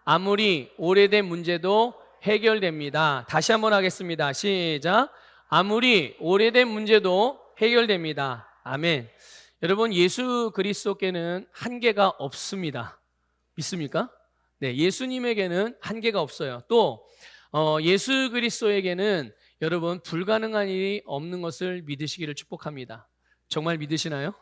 아무리 오래된 문제도 해결됩니다. 다시 한번 하겠습니다. 시작. 아무리 오래된 문제도 해결됩니다. 아멘. 여러분, 예수 그리스도께는 한계가 없습니다. 믿습니까? 네, 예수님에게는 한계가 없어요. 또 예수 그리스도에게는 여러분 불가능한 일이 없는 것을 믿으시기를 축복합니다. 정말 믿으시나요?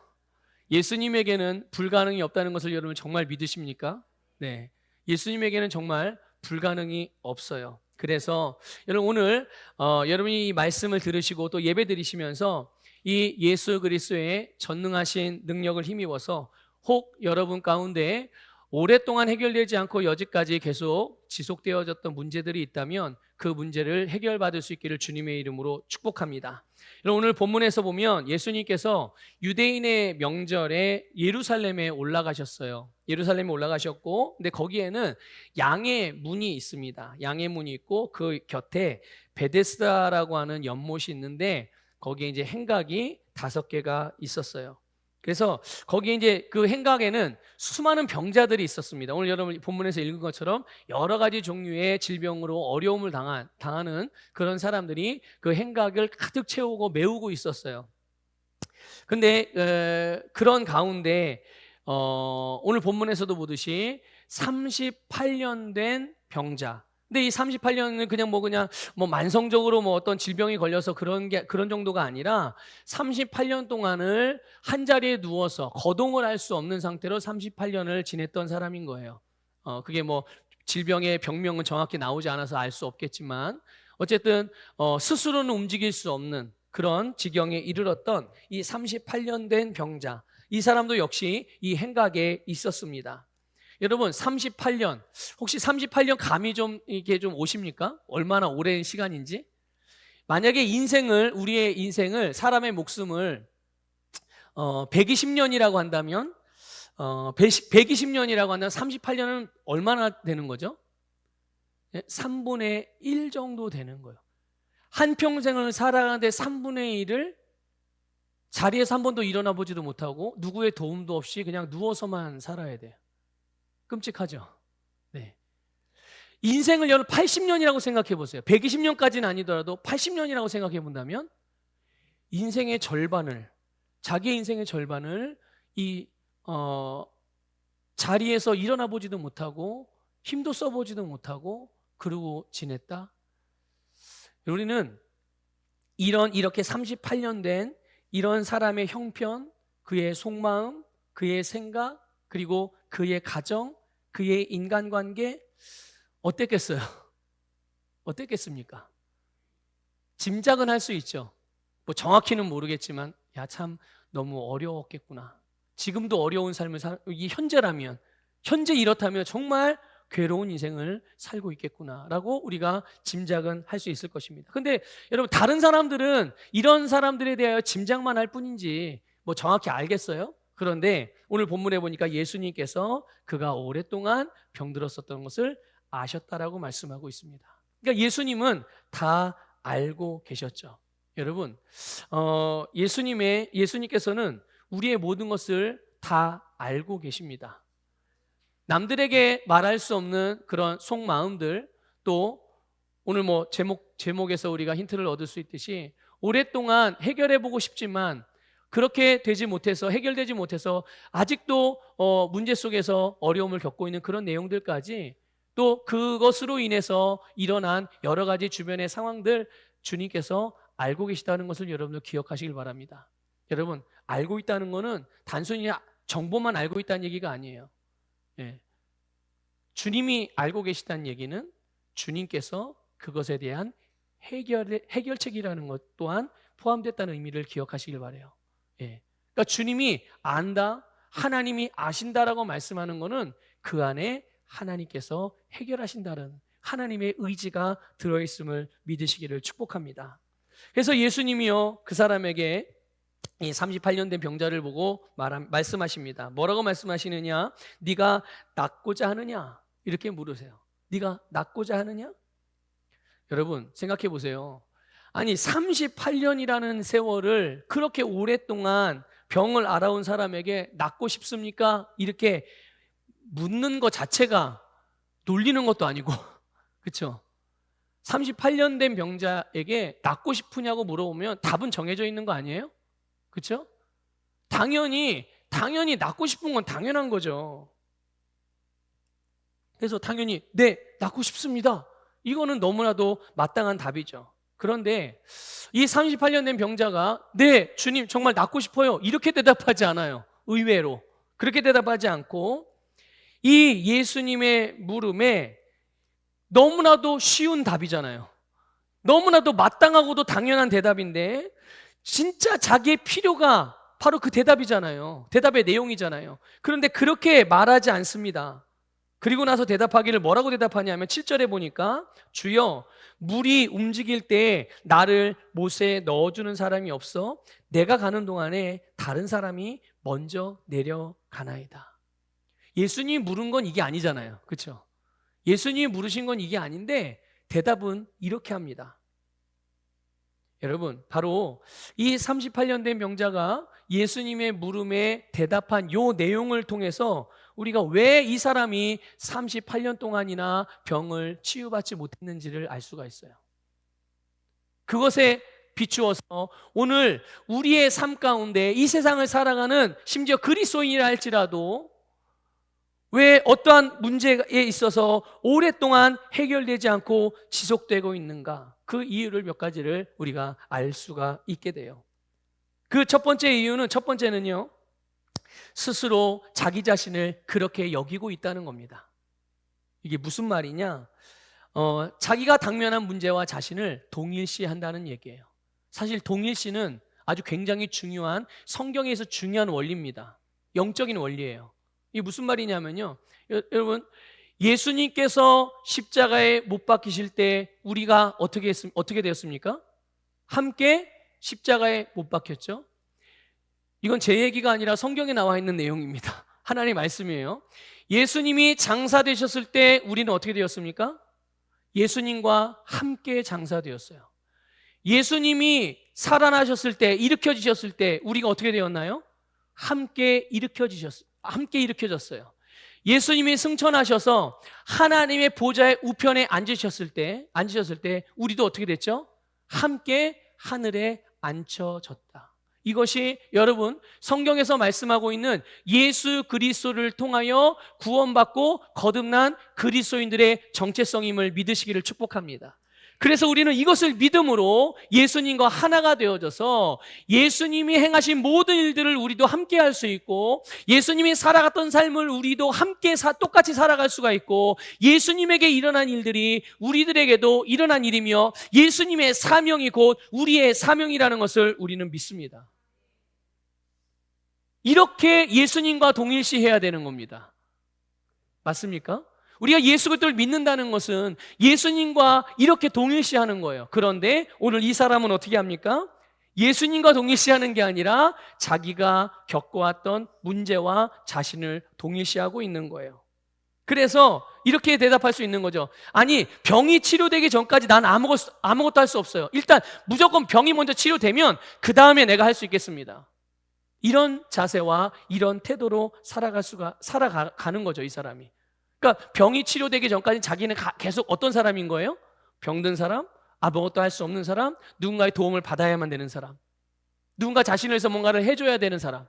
예수님에게는 불가능이 없다는 것을 여러분 정말 믿으십니까? 네, 예수님에게는 정말 불가능이 없어요. 그래서 여러분 오늘 여러분이 이 말씀을 들으시고 또 예배 드리시면서 이 예수 그리스도의 전능하신 능력을 힘입어서 혹 여러분 가운데 오랫동안 해결되지 않고 여지까지 계속 지속되어졌던 문제들이 있다면 그 문제를 해결받을 수 있기를 주님의 이름으로 축복합니다. 오늘 본문에서 보면 예수님께서 유대인의 명절에 예루살렘에 올라가셨어요. 예루살렘에 올라가셨고, 근데 거기에는 양의 문이 있습니다. 양의 문이 있고 그 곁에 베데스다라고 하는 연못이 있는데 거기에 이제 행각이 5개가 있었어요. 그래서 거기에 이제 그 행각에는 수많은 병자들이 있었습니다. 오늘 여러분 본문에서 읽은 것처럼 여러 가지 종류의 질병으로 어려움을 당하는 그런 사람들이 그 행각을 가득 채우고 메우고 있었어요. 근데 그런 가운데 오늘 본문에서도 보듯이 38년 된 병자. 근데 이 38년은 그냥 만성적으로 어떤 질병이 걸려서 그런 정도가 아니라 38년 동안을 한 자리에 누워서 거동을 할 수 없는 상태로 38년을 지냈던 사람인 거예요. 그게 질병의 병명은 정확히 나오지 않아서 알 수 없겠지만 어쨌든 스스로는 움직일 수 없는 그런 지경에 이르렀던 이 38년 된 병자, 이 사람도 역시 이 행각에 있었습니다. 여러분 38년, 혹시 38년 감이 이게 좀 오십니까? 얼마나 오랜 시간인지? 만약에 우리의 인생을, 사람의 목숨을 120년이라고 한다면 120년이라고 한다면 38년은 얼마나 되는 거죠? 3분의 1 정도 되는 거예요. 한평생을 살아가는데 3분의 1을 자리에서 한 번도 일어나 보지도 못하고 누구의 도움도 없이 그냥 누워서만 살아야 돼요. 끔찍하죠? 네. 인생을 여러분 80년이라고 생각해 보세요. 120년까지는 아니더라도 80년이라고 생각해 본다면 인생의 절반을, 자기의 인생의 절반을 이 자리에서 일어나 보지도 못하고 힘도 써보지도 못하고 그러고 지냈다. 우리는 이렇게 38년 된 이런 사람의 형편, 그의 속마음, 그의 생각, 그리고 그의 가정, 그의 인간관계 어땠겠어요? 어땠겠습니까? 짐작은 할 수 있죠. 정확히는 모르겠지만 참 너무 어려웠겠구나. 지금도 어려운 삶을 이 현재 이렇다면 정말 괴로운 인생을 살고 있겠구나라고 우리가 짐작은 할 수 있을 것입니다. 근데 여러분 다른 사람들은 이런 사람들에 대하여 짐작만 할 뿐인지 정확히 알겠어요? 그런데 오늘 본문에 보니까 예수님께서 그가 오랫동안 병들었었던 것을 아셨다라고 말씀하고 있습니다. 그러니까 예수님은 다 알고 계셨죠. 여러분, 예수님께서는 우리의 모든 것을 다 알고 계십니다. 남들에게 말할 수 없는 그런 속마음들, 또 오늘 제목에서 우리가 힌트를 얻을 수 있듯이 오랫동안 해결해보고 싶지만 그렇게 해결되지 못해서 아직도 문제 속에서 어려움을 겪고 있는 그런 내용들까지, 또 그것으로 인해서 일어난 여러 가지 주변의 상황들 주님께서 알고 계시다는 것을 여러분들 기억하시길 바랍니다. 여러분, 알고 있다는 것은 단순히 정보만 알고 있다는 얘기가 아니에요. 예. 주님이 알고 계시다는 얘기는 주님께서 그것에 대한 해결책이라는 것 또한 포함됐다는 의미를 기억하시길 바라요. 예. 그러니까 주님이 안다, 하나님이 아신다라고 말씀하는 것은 그 안에 하나님께서 해결하신다는 하나님의 의지가 들어있음을 믿으시기를 축복합니다. 그래서 예수님이요 그 사람에게 이 38년 된 병자를 보고 말씀하십니다. 뭐라고 말씀하시느냐? 네가 낫고자 하느냐? 이렇게 물으세요. 네가 낫고자 하느냐? 여러분 생각해 보세요. 아니 38년이라는 세월을 그렇게 오랫동안 병을 앓아온 사람에게 낫고 싶습니까? 이렇게 묻는 것 자체가 놀리는 것도 아니고 그렇죠? 38년 된 병자에게 낫고 싶으냐고 물어보면 답은 정해져 있는 거 아니에요? 그렇죠? 당연히 낫고 싶은 건 당연한 거죠. 그래서 당연히 네, 낫고 싶습니다. 이거는 너무나도 마땅한 답이죠. 그런데 이 38년 된 병자가 네, 주님 정말 낫고 싶어요. 이렇게 대답하지 않아요. 의외로. 그렇게 대답하지 않고 이 예수님의 물음에 너무나도 쉬운 답이잖아요. 너무나도 마땅하고도 당연한 대답인데 진짜 자기의 필요가 바로 그 대답이잖아요. 대답의 내용이잖아요. 그런데 그렇게 말하지 않습니다. 그리고 나서 대답하기를 뭐라고 대답하냐면 7절에 보니까 주여 물이 움직일 때 나를 못에 넣어주는 사람이 없어 내가 가는 동안에 다른 사람이 먼저 내려가나이다. 예수님이 물은 건 이게 아니잖아요. 그렇죠? 예수님이 물으신 건 이게 아닌데 대답은 이렇게 합니다. 여러분, 바로 이 38년 된 병자가 예수님의 물음에 대답한 요 내용을 통해서 우리가 왜 이 사람이 38년 동안이나 병을 치유받지 못했는지를 알 수가 있어요. 그것에 비추어서 오늘 우리의 삶 가운데 이 세상을 살아가는 심지어 그리스도인이라 할지라도 왜 어떠한 문제에 있어서 오랫동안 해결되지 않고 지속되고 있는가? 그 이유를 몇 가지를 우리가 알 수가 있게 돼요. 그 첫 번째는요, 스스로 자기 자신을 그렇게 여기고 있다는 겁니다. 이게 무슨 말이냐? 자기가 당면한 문제와 자신을 동일시한다는 얘기예요. 사실 동일시는 아주 굉장히 중요한, 성경에서 중요한 원리입니다. 영적인 원리예요. 이게 무슨 말이냐면요, 여러분, 예수님께서 십자가에 못 박히실 때 우리가 어떻게 되었습니까? 함께 십자가에 못 박혔죠. 이건 제 얘기가 아니라 성경에 나와 있는 내용입니다. 하나님의 말씀이에요. 예수님이 장사되셨을 때 우리는 어떻게 되었습니까? 예수님과 함께 장사되었어요. 예수님이 살아나셨을 때, 일으켜지셨을 때 우리가 어떻게 되었나요? 함께 일으켜졌어요. 예수님이 승천하셔서 하나님의 보좌의 우편에 앉으셨을 때 우리도 어떻게 됐죠? 함께 하늘에 앉혀졌다. 이것이 여러분 성경에서 말씀하고 있는 예수 그리스도를 통하여 구원받고 거듭난 그리스도인들의 정체성임을 믿으시기를 축복합니다. 그래서 우리는 이것을 믿음으로 예수님과 하나가 되어져서 예수님이 행하신 모든 일들을 우리도 함께 할 수 있고, 예수님이 살아갔던 삶을 우리도 함께 똑같이 살아갈 수가 있고, 예수님에게 일어난 일들이 우리들에게도 일어난 일이며 예수님의 사명이 곧 우리의 사명이라는 것을 우리는 믿습니다. 이렇게 예수님과 동일시해야 되는 겁니다. 맞습니까? 우리가 예수 그리스도를 믿는다는 것은 예수님과 이렇게 동일시하는 거예요. 그런데 오늘 이 사람은 어떻게 합니까? 예수님과 동일시하는 게 아니라 자기가 겪어왔던 문제와 자신을 동일시하고 있는 거예요. 그래서 이렇게 대답할 수 있는 거죠. 아니, 병이 치료되기 전까지 난 아무것도 할 수 없어요. 일단 무조건 병이 먼저 치료되면 그 다음에 내가 할 수 있겠습니다. 이런 자세와 이런 태도로 살아가는 거죠, 이 사람이. 그러니까 병이 치료되기 전까지 자기는 계속 어떤 사람인 거예요? 병든 사람, 아무것도 할 수 없는 사람, 누군가의 도움을 받아야만 되는 사람, 누군가 자신을 위해서 뭔가를 해줘야 되는 사람,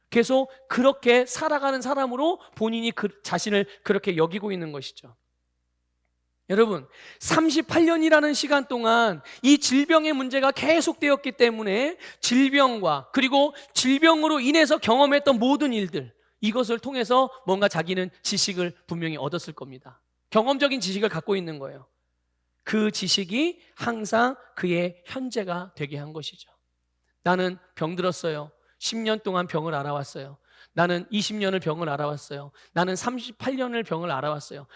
계속 그렇게 살아가는 사람으로 본인이 자신을 그렇게 여기고 있는 것이죠. 여러분, 38년이라는 시간 동안 이 질병의 문제가 계속되었기 때문에 질병과 그리고 질병으로 인해서 경험했던 모든 일들, 이것을 통해서 뭔가 자기는 지식을 분명히 얻었을 겁니다. 경험적인 지식을 갖고 있는 거예요. 그 지식이 항상 그의 현재가 되게 한 것이죠. 나는 병들었어요. 10년 동안 병을 알아왔어요. 나는 20년을 병을 알아왔어요. 나는 38년을 병을 알아왔어요.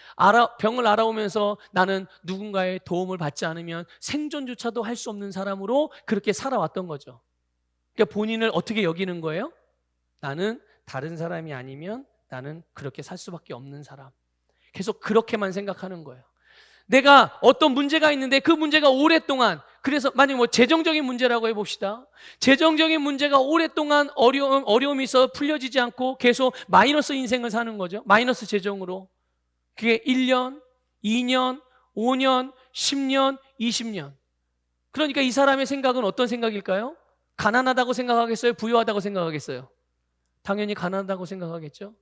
병을 알아오면서 나는 누군가의 도움을 받지 않으면 생존조차도 할 수 없는 사람으로 그렇게 살아왔던 거죠. 그러니까 본인을 어떻게 여기는 거예요? 나는 다른 사람이 아니면 나는 그렇게 살 수밖에 없는 사람. 계속 그렇게만 생각하는 거예요. 내가 어떤 문제가 있는데 그 문제가 오랫동안, 그래서 만약 재정적인 문제라고 해봅시다. 재정적인 문제가 오랫동안 어려움이 있어 풀려지지 않고 계속 마이너스 인생을 사는 거죠. 마이너스 재정으로. 그게 1년, 2년, 5년, 10년, 20년. 그러니까 이 사람의 생각은 어떤 생각일까요? 가난하다고 생각하겠어요? 부유하다고 생각하겠어요? 당연히 가난하다고 생각하겠죠.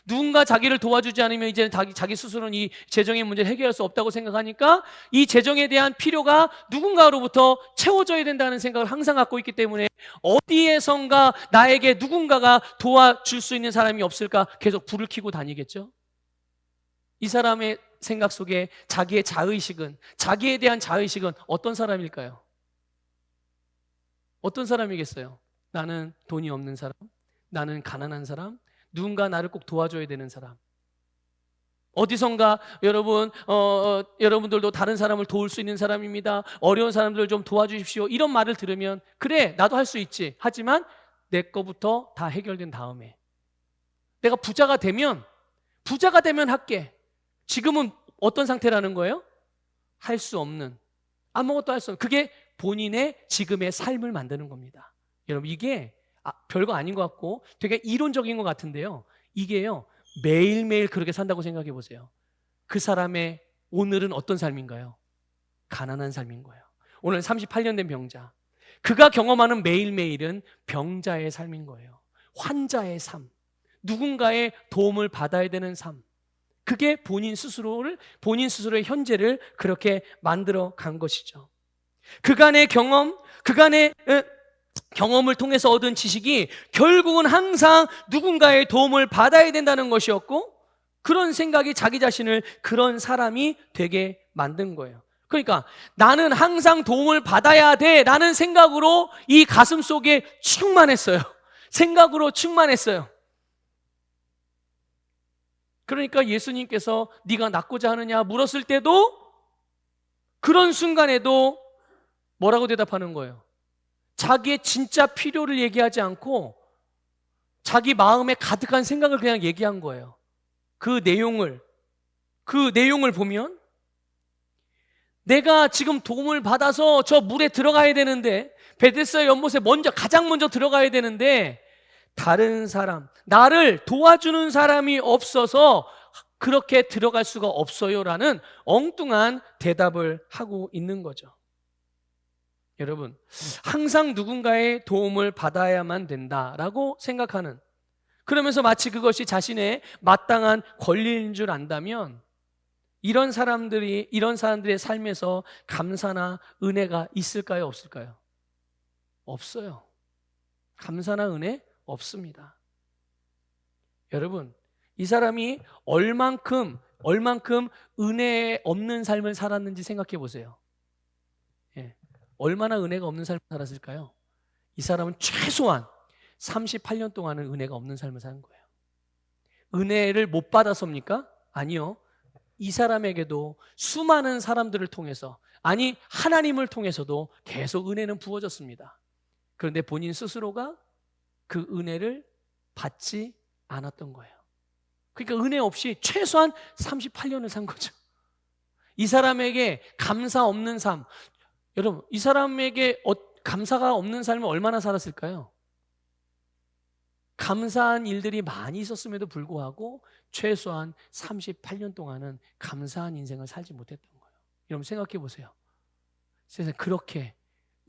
누군가 자기를 도와주지 않으면 이제 자기 스스로는 이 재정의 문제를 해결할 수 없다고 생각하니까 이 재정에 대한 필요가 누군가로부터 채워져야 된다는 생각을 항상 갖고 있기 때문에 어디에선가 나에게 누군가가 도와줄 수 있는 사람이 없을까 계속 불을 켜고 다니겠죠. 이 사람의 생각 속에 자기의 자의식은, 자기에 대한 자의식은 어떤 사람일까요? 어떤 사람이겠어요? 나는 돈이 없는 사람, 나는 가난한 사람, 누군가 나를 꼭 도와줘야 되는 사람. 어디선가 여러분들도 다른 사람을 도울 수 있는 사람입니다. 어려운 사람들을 좀 도와주십시오. 이런 말을 들으면 그래, 나도 할 수 있지. 하지만 내 거부터 다 해결된 다음에 내가 부자가 되면 할게. 지금은 어떤 상태라는 거예요? 할 수 없는, 아무것도 할 수 없는, 그게 본인의 지금의 삶을 만드는 겁니다. 여러분, 이게 별거 아닌 것 같고 되게 이론적인 것 같은데요, 이게요 매일매일 그렇게 산다고 생각해 보세요. 그 사람의 오늘은 어떤 삶인가요? 가난한 삶인 거예요. 오늘 38년 된 병자, 그가 경험하는 매일매일은 병자의 삶인 거예요. 환자의 삶, 누군가의 도움을 받아야 되는 삶. 그게 본인 스스로의 현재를 그렇게 만들어 간 것이죠. 그간의 경험을 통해서 얻은 지식이 결국은 항상 누군가의 도움을 받아야 된다는 것이었고, 그런 생각이 자기 자신을 그런 사람이 되게 만든 거예요. 그러니까 나는 항상 도움을 받아야 돼 라는 생각으로 이 가슴 속에 충만했어요. 생각으로 충만했어요. 그러니까 예수님께서 네가 낫고자 하느냐 물었을 때도, 그런 순간에도 뭐라고 대답하는 거예요? 자기의 진짜 필요를 얘기하지 않고 자기 마음에 가득한 생각을 그냥 얘기한 거예요. 그 내용을 보면 내가 지금 도움을 받아서 저 물에 들어가야 되는데, 베데스다 연못에 가장 먼저 들어가야 되는데 다른 사람, 나를 도와주는 사람이 없어서 그렇게 들어갈 수가 없어요라는 엉뚱한 대답을 하고 있는 거죠. 여러분, 항상 누군가의 도움을 받아야만 된다라고 생각하는, 그러면서 마치 그것이 자신의 마땅한 권리인 줄 안다면 이런 사람들의 삶에서 감사나 은혜가 있을까요? 없을까요? 없어요. 감사나 은혜 없습니다. 여러분, 이 사람이 얼만큼 은혜 없는 삶을 살았는지 생각해 보세요. 얼마나 은혜가 없는 삶을 살았을까요? 이 사람은 최소한 38년 동안은 은혜가 없는 삶을 사는 거예요. 은혜를 못 받아서입니까? 아니요. 이 사람에게도 수많은 사람들을 통해서, 아니 하나님을 통해서도 계속 은혜는 부어졌습니다. 그런데 본인 스스로가 그 은혜를 받지 않았던 거예요. 그러니까 은혜 없이 최소한 38년을 산 거죠. 이 사람에게 감사 없는 삶, 여러분, 이 사람에게 감사가 없는 삶을 얼마나 살았을까요? 감사한 일들이 많이 있었음에도 불구하고 최소한 38년 동안은 감사한 인생을 살지 못했던 거예요. 여러분 생각해 보세요. 세상에 그렇게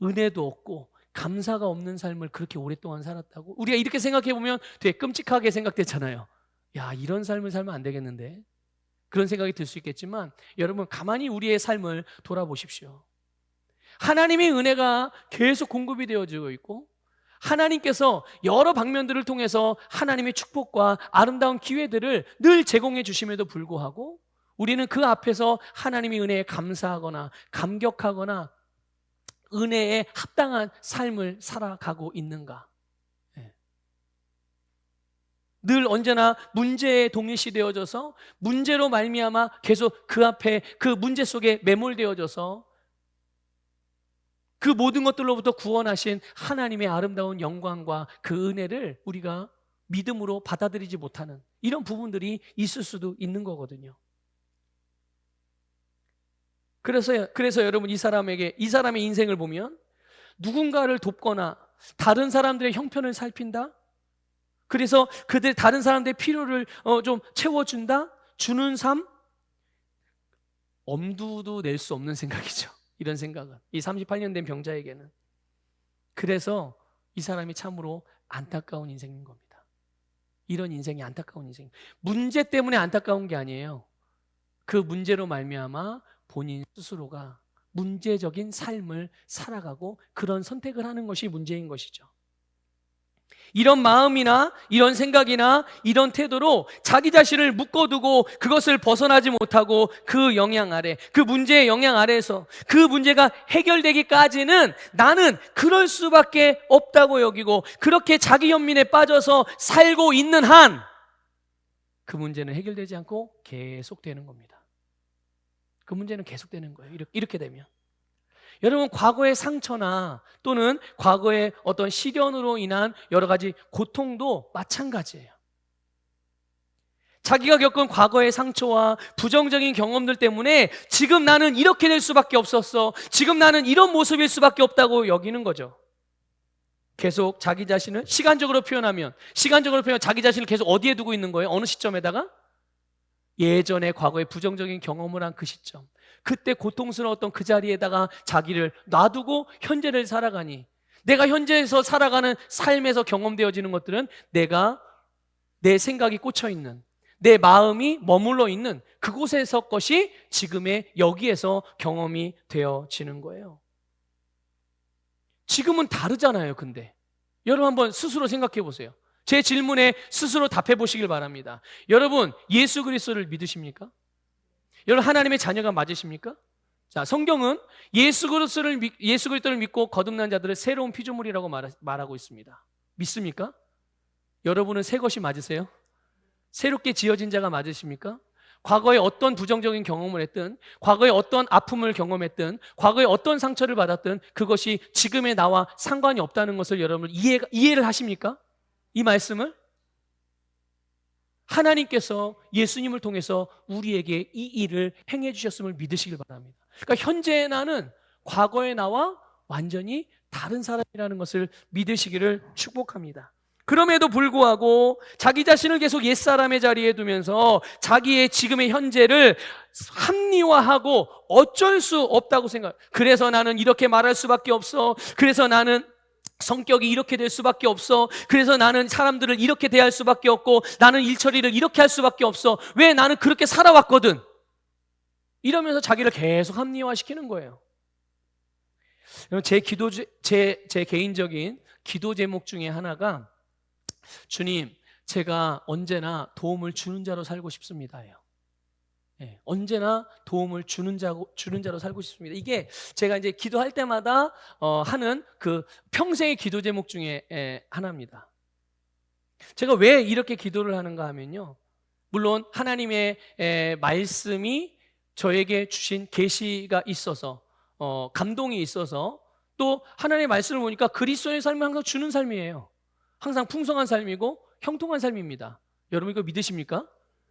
은혜도 없고 감사가 없는 삶을 그렇게 오랫동안 살았다고? 우리가 이렇게 생각해 보면 되게 끔찍하게 생각되잖아요. 야, 이런 삶을 살면 안 되겠는데? 그런 생각이 들 수 있겠지만 여러분 가만히 우리의 삶을 돌아보십시오. 하나님의 은혜가 계속 공급이 되어지고 있고, 하나님께서 여러 방면들을 통해서 하나님의 축복과 아름다운 기회들을 늘 제공해 주심에도 불구하고 우리는 그 앞에서 하나님의 은혜에 감사하거나 감격하거나 은혜에 합당한 삶을 살아가고 있는가? 늘 언제나 문제에 동일시되어져서 문제로 말미암아 계속 그 앞에 그 문제 속에 매몰되어져서 그 모든 것들로부터 구원하신 하나님의 아름다운 영광과 그 은혜를 우리가 믿음으로 받아들이지 못하는 이런 부분들이 있을 수도 있는 거거든요. 그래서 여러분 이 사람의 인생을 보면 누군가를 돕거나 다른 사람들의 형편을 살핀다, 그래서 다른 사람들의 필요를 좀 채워준다, 주는 삶, 엄두도 낼 수 없는 생각이죠. 이런 생각은. 이 38년 된 병자에게는. 그래서 이 사람이 참으로 안타까운 인생인 겁니다. 이런 인생이 안타까운 인생. 문제 때문에 안타까운 게 아니에요. 그 문제로 말미암아 본인 스스로가 문제적인 삶을 살아가고 그런 선택을 하는 것이 문제인 것이죠. 이런 마음이나 이런 생각이나 이런 태도로 자기 자신을 묶어두고 그것을 벗어나지 못하고 그 영향 아래, 그 문제의 영향 아래에서 그 문제가 해결되기까지는 나는 그럴 수밖에 없다고 여기고 그렇게 자기 연민에 빠져서 살고 있는 한 그 문제는 해결되지 않고 계속되는 겁니다. 그 문제는 계속되는 거예요. 이렇게 되면. 여러분, 과거의 상처나 또는 과거의 어떤 시련으로 인한 여러 가지 고통도 마찬가지예요. 자기가 겪은 과거의 상처와 부정적인 경험들 때문에 지금 나는 이렇게 될 수밖에 없었어. 지금 나는 이런 모습일 수밖에 없다고 여기는 거죠. 계속 자기 자신을 시간적으로 표현하면 자기 자신을 계속 어디에 두고 있는 거예요? 어느 시점에다가? 예전에 과거의 부정적인 경험을 한 그 시점, 그때 고통스러웠던 그 자리에다가 자기를 놔두고 현재를 살아가니 내가 현재에서 살아가는 삶에서 경험되어지는 것들은 내 생각이 꽂혀있는, 내 마음이 머물러 있는 그곳에서 것이 지금의 여기에서 경험이 되어지는 거예요. 지금은 다르잖아요. 근데 여러분 한번 스스로 생각해 보세요. 제 질문에 스스로 답해 보시길 바랍니다. 여러분, 예수 그리스도를 믿으십니까? 여러분, 하나님의 자녀가 맞으십니까? 자, 성경은 예수 그리스도를 믿고 거듭난 자들을 새로운 피조물이라고 말하고 있습니다. 믿습니까? 여러분은 새 것이 맞으세요? 새롭게 지어진 자가 맞으십니까? 과거에 어떤 부정적인 경험을 했든, 과거에 어떤 아픔을 경험했든, 과거에 어떤 상처를 받았든 그것이 지금의 나와 상관이 없다는 것을 여러분 이해를 하십니까? 이 말씀을? 하나님께서 예수님을 통해서 우리에게 이 일을 행해 주셨음을 믿으시길 바랍니다. 그러니까 현재의 나는 과거의 나와 완전히 다른 사람이라는 것을 믿으시기를 축복합니다. 그럼에도 불구하고 자기 자신을 계속 옛사람의 자리에 두면서 자기의 지금의 현재를 합리화하고 어쩔 수 없다고 그래서 나는 이렇게 말할 수밖에 없어. 그래서 나는 성격이 이렇게 될 수밖에 없어. 그래서 나는 사람들을 이렇게 대할 수밖에 없고 나는 일처리를 이렇게 할 수밖에 없어. 왜? 나는 그렇게 살아왔거든. 이러면서 자기를 계속 합리화시키는 거예요. 제 개인적인 기도 제목 중에 하나가 주님, 제가 언제나 도움을 주는 자로 살고 싶습니다예요. 네, 언제나 도움을 주는 자로 살고 싶습니다. 이게 제가 이제 기도할 때마다 하는 그 평생의 기도 제목 중에 하나입니다. 제가 왜 이렇게 기도를 하는가 하면요, 물론 하나님의 말씀이 저에게 주신 계시가 있어서 감동이 있어서 또 하나님의 말씀을 보니까 그리스도의 삶은 항상 주는 삶이에요. 항상 풍성한 삶이고 형통한 삶입니다. 여러분 이거 믿으십니까?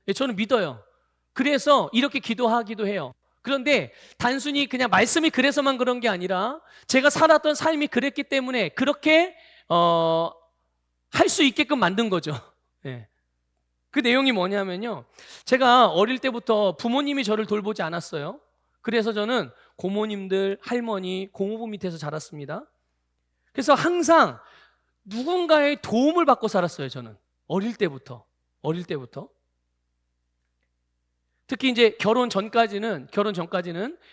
네, 저는 믿어요. 그래서 이렇게 기도하기도 해요. 그런데 단순히 그냥 말씀이 그래서만 그런 게 아니라 제가 살았던 삶이 그랬기 때문에 그렇게 할 수 있게끔 만든 거죠. 네. 그 내용이 뭐냐면요, 제가 어릴 때부터 부모님이 저를 돌보지 않았어요. 그래서 저는 고모님들, 할머니, 고모부 밑에서 자랐습니다. 그래서 항상 누군가의 도움을 받고 살았어요. 저는 어릴 때부터. 특히 이제 결혼 전까지는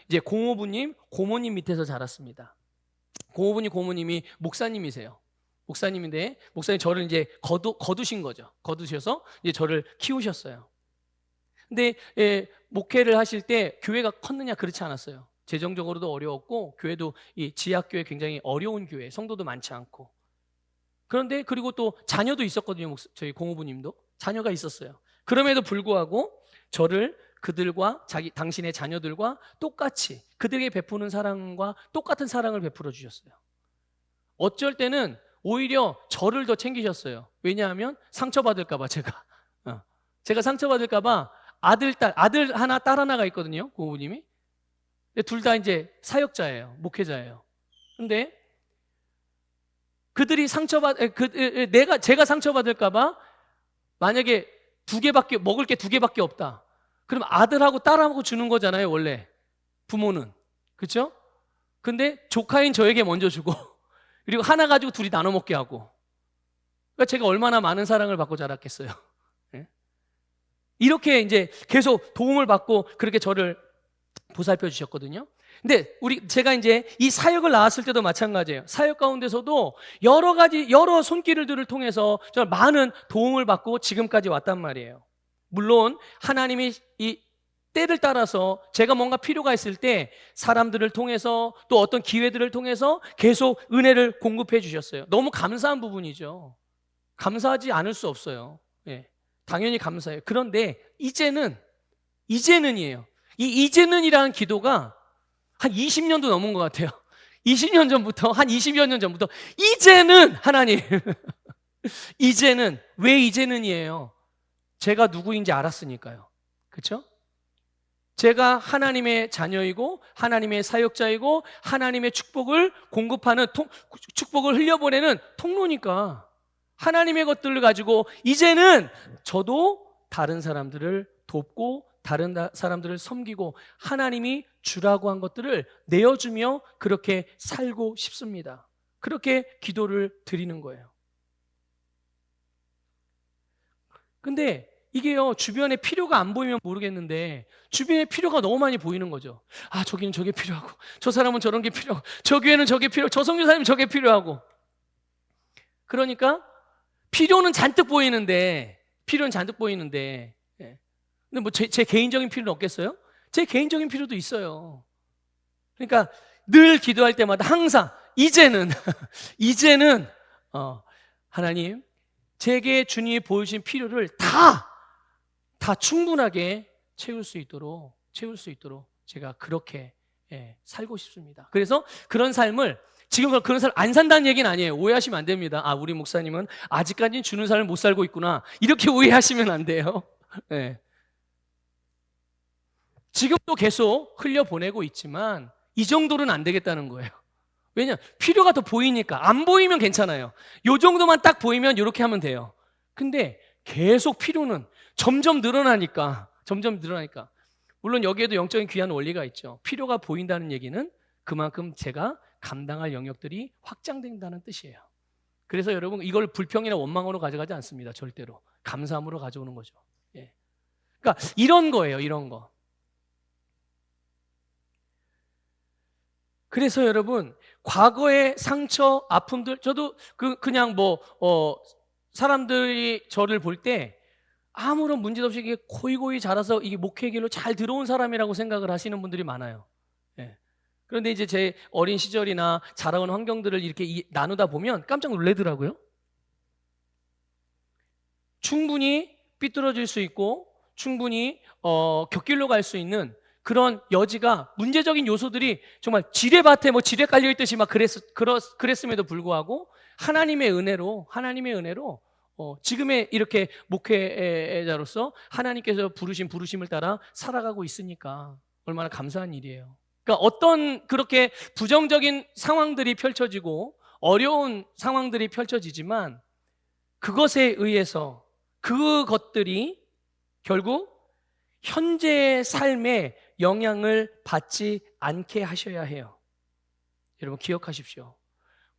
이제 고모부님, 고모님 밑에서 자랐습니다. 고모부님, 고모님이 목사님이세요. 목사님인데 목사님 저를 이제 거두신 거죠. 거두셔서 이제 저를 키우셨어요. 근데 목회를 하실 때 교회가 컸느냐? 그렇지 않았어요. 재정적으로도 어려웠고 교회도 이 지하교회 굉장히 어려운 교회, 성도도 많지 않고. 그런데 그리고 또 자녀도 있었거든요. 저희 고모부님도 자녀가 있었어요. 그럼에도 불구하고 저를 그들과 당신의 자녀들과 똑같이 그들에게 베푸는 사랑과 똑같은 사랑을 베풀어 주셨어요. 어쩔 때는 오히려 저를 더 챙기셨어요. 왜냐하면 상처받을까 봐 제가 상처받을까 봐 아들 하나, 딸 하나가 있거든요. 고모부님이. 둘 다 이제 사역자예요. 목회자예요. 근데 그들이 제가 상처받을까 봐 만약에 먹을 게 두 개밖에 없다. 그럼 아들하고 딸하고 주는 거잖아요, 원래. 부모는. 그렇죠? 근데 조카인 저에게 먼저 주고 그리고 하나 가지고 둘이 나눠 먹게 하고. 그러니까 제가 얼마나 많은 사랑을 받고 자랐겠어요. 예? 이렇게 이제 계속 도움을 받고 그렇게 저를 보살펴 주셨거든요. 근데 제가 이제 이 사역을 나왔을 때도 마찬가지예요. 사역 가운데서도 여러 가지 여러 손길들을 통해서 정말 많은 도움을 받고 지금까지 왔단 말이에요. 물론 하나님이 이 때를 따라서 제가 뭔가 필요가 있을 때 사람들을 통해서 또 어떤 기회들을 통해서 계속 은혜를 공급해 주셨어요. 너무 감사한 부분이죠. 감사하지 않을 수 없어요. 예, 당연히 감사해요. 그런데 이제는이에요. 이 이제는이라는 기도가 한 20년도 넘은 것 같아요. 20년 전부터, 한 20여 년 전부터 이제는 하나님 이제는, 왜 이제는이에요? 제가 누구인지 알았으니까요. 그렇죠? 제가 하나님의 자녀이고 하나님의 사역자이고 하나님의 축복을 공급하는 축복을 흘려보내는 통로니까 하나님의 것들을 가지고 이제는 저도 다른 사람들을 돕고 다른 사람들을 섬기고 하나님이 주라고 한 것들을 내어주며 그렇게 살고 싶습니다. 그렇게 기도를 드리는 거예요. 근데 이게요, 주변에 필요가 안 보이면 모르겠는데 주변에 필요가 너무 많이 보이는 거죠. 아, 저기는 저게 필요하고 저 사람은 저런 게 필요하고 저 교회는 저게 필요하고 저 선교사님은 저게 필요하고. 그러니까 필요는 잔뜩 보이는데 예. 근데 뭐 제 개인적인 필요는 없겠어요? 제 개인적인 필요도 있어요. 그러니까 늘 기도할 때마다 항상 이제는 하나님, 제게 주님이 보여주신 필요를 다 충분하게 채울 수 있도록 제가 그렇게 살고 싶습니다. 그래서 그런 삶을, 지금 그런 삶 안 산다는 얘기는 아니에요. 오해하시면 안 됩니다. 아, 우리 목사님은 아직까지는 주는 삶을 못 살고 있구나, 이렇게 오해하시면 안 돼요. 네. 지금도 계속 흘려보내고 있지만 이 정도는 안 되겠다는 거예요. 왜냐? 필요가 더 보이니까. 안 보이면 괜찮아요. 요 정도만 딱 보이면 이렇게 하면 돼요. 근데 계속 필요는 점점 늘어나니까. 물론 여기에도 영적인 귀한 원리가 있죠. 필요가 보인다는 얘기는 그만큼 제가 감당할 영역들이 확장된다는 뜻이에요. 그래서 여러분, 이걸 불평이나 원망으로 가져가지 않습니다. 절대로. 감사함으로 가져오는 거죠. 예. 그러니까 이런 거예요. 이런 거. 그래서 여러분, 과거의 상처, 아픔들, 저도 그냥 사람들이 저를 볼 때 아무런 문제도 없이 이게 고이고이 자라서 이게 목회 길로 잘 들어온 사람이라고 생각을 하시는 분들이 많아요. 예. 그런데 이제 제 어린 시절이나 자라온 환경들을 이렇게 나누다 보면 깜짝 놀라더라고요. 충분히 삐뚤어질 수 있고 충분히 곁길로 갈 수 있는 그런 여지가, 문제적인 요소들이 정말 지뢰밭에 지뢰 깔려있듯이 막 그랬음에도 불구하고 하나님의 은혜로 지금의 이렇게 목회자로서 하나님께서 부르신 부르심을 따라 살아가고 있으니까 얼마나 감사한 일이에요. 그러니까 어떤 그렇게 부정적인 상황들이 펼쳐지고 어려운 상황들이 펼쳐지지만 그것에 의해서 그것들이 결국 현재의 삶에 영향을 받지 않게 하셔야 해요. 여러분 기억하십시오.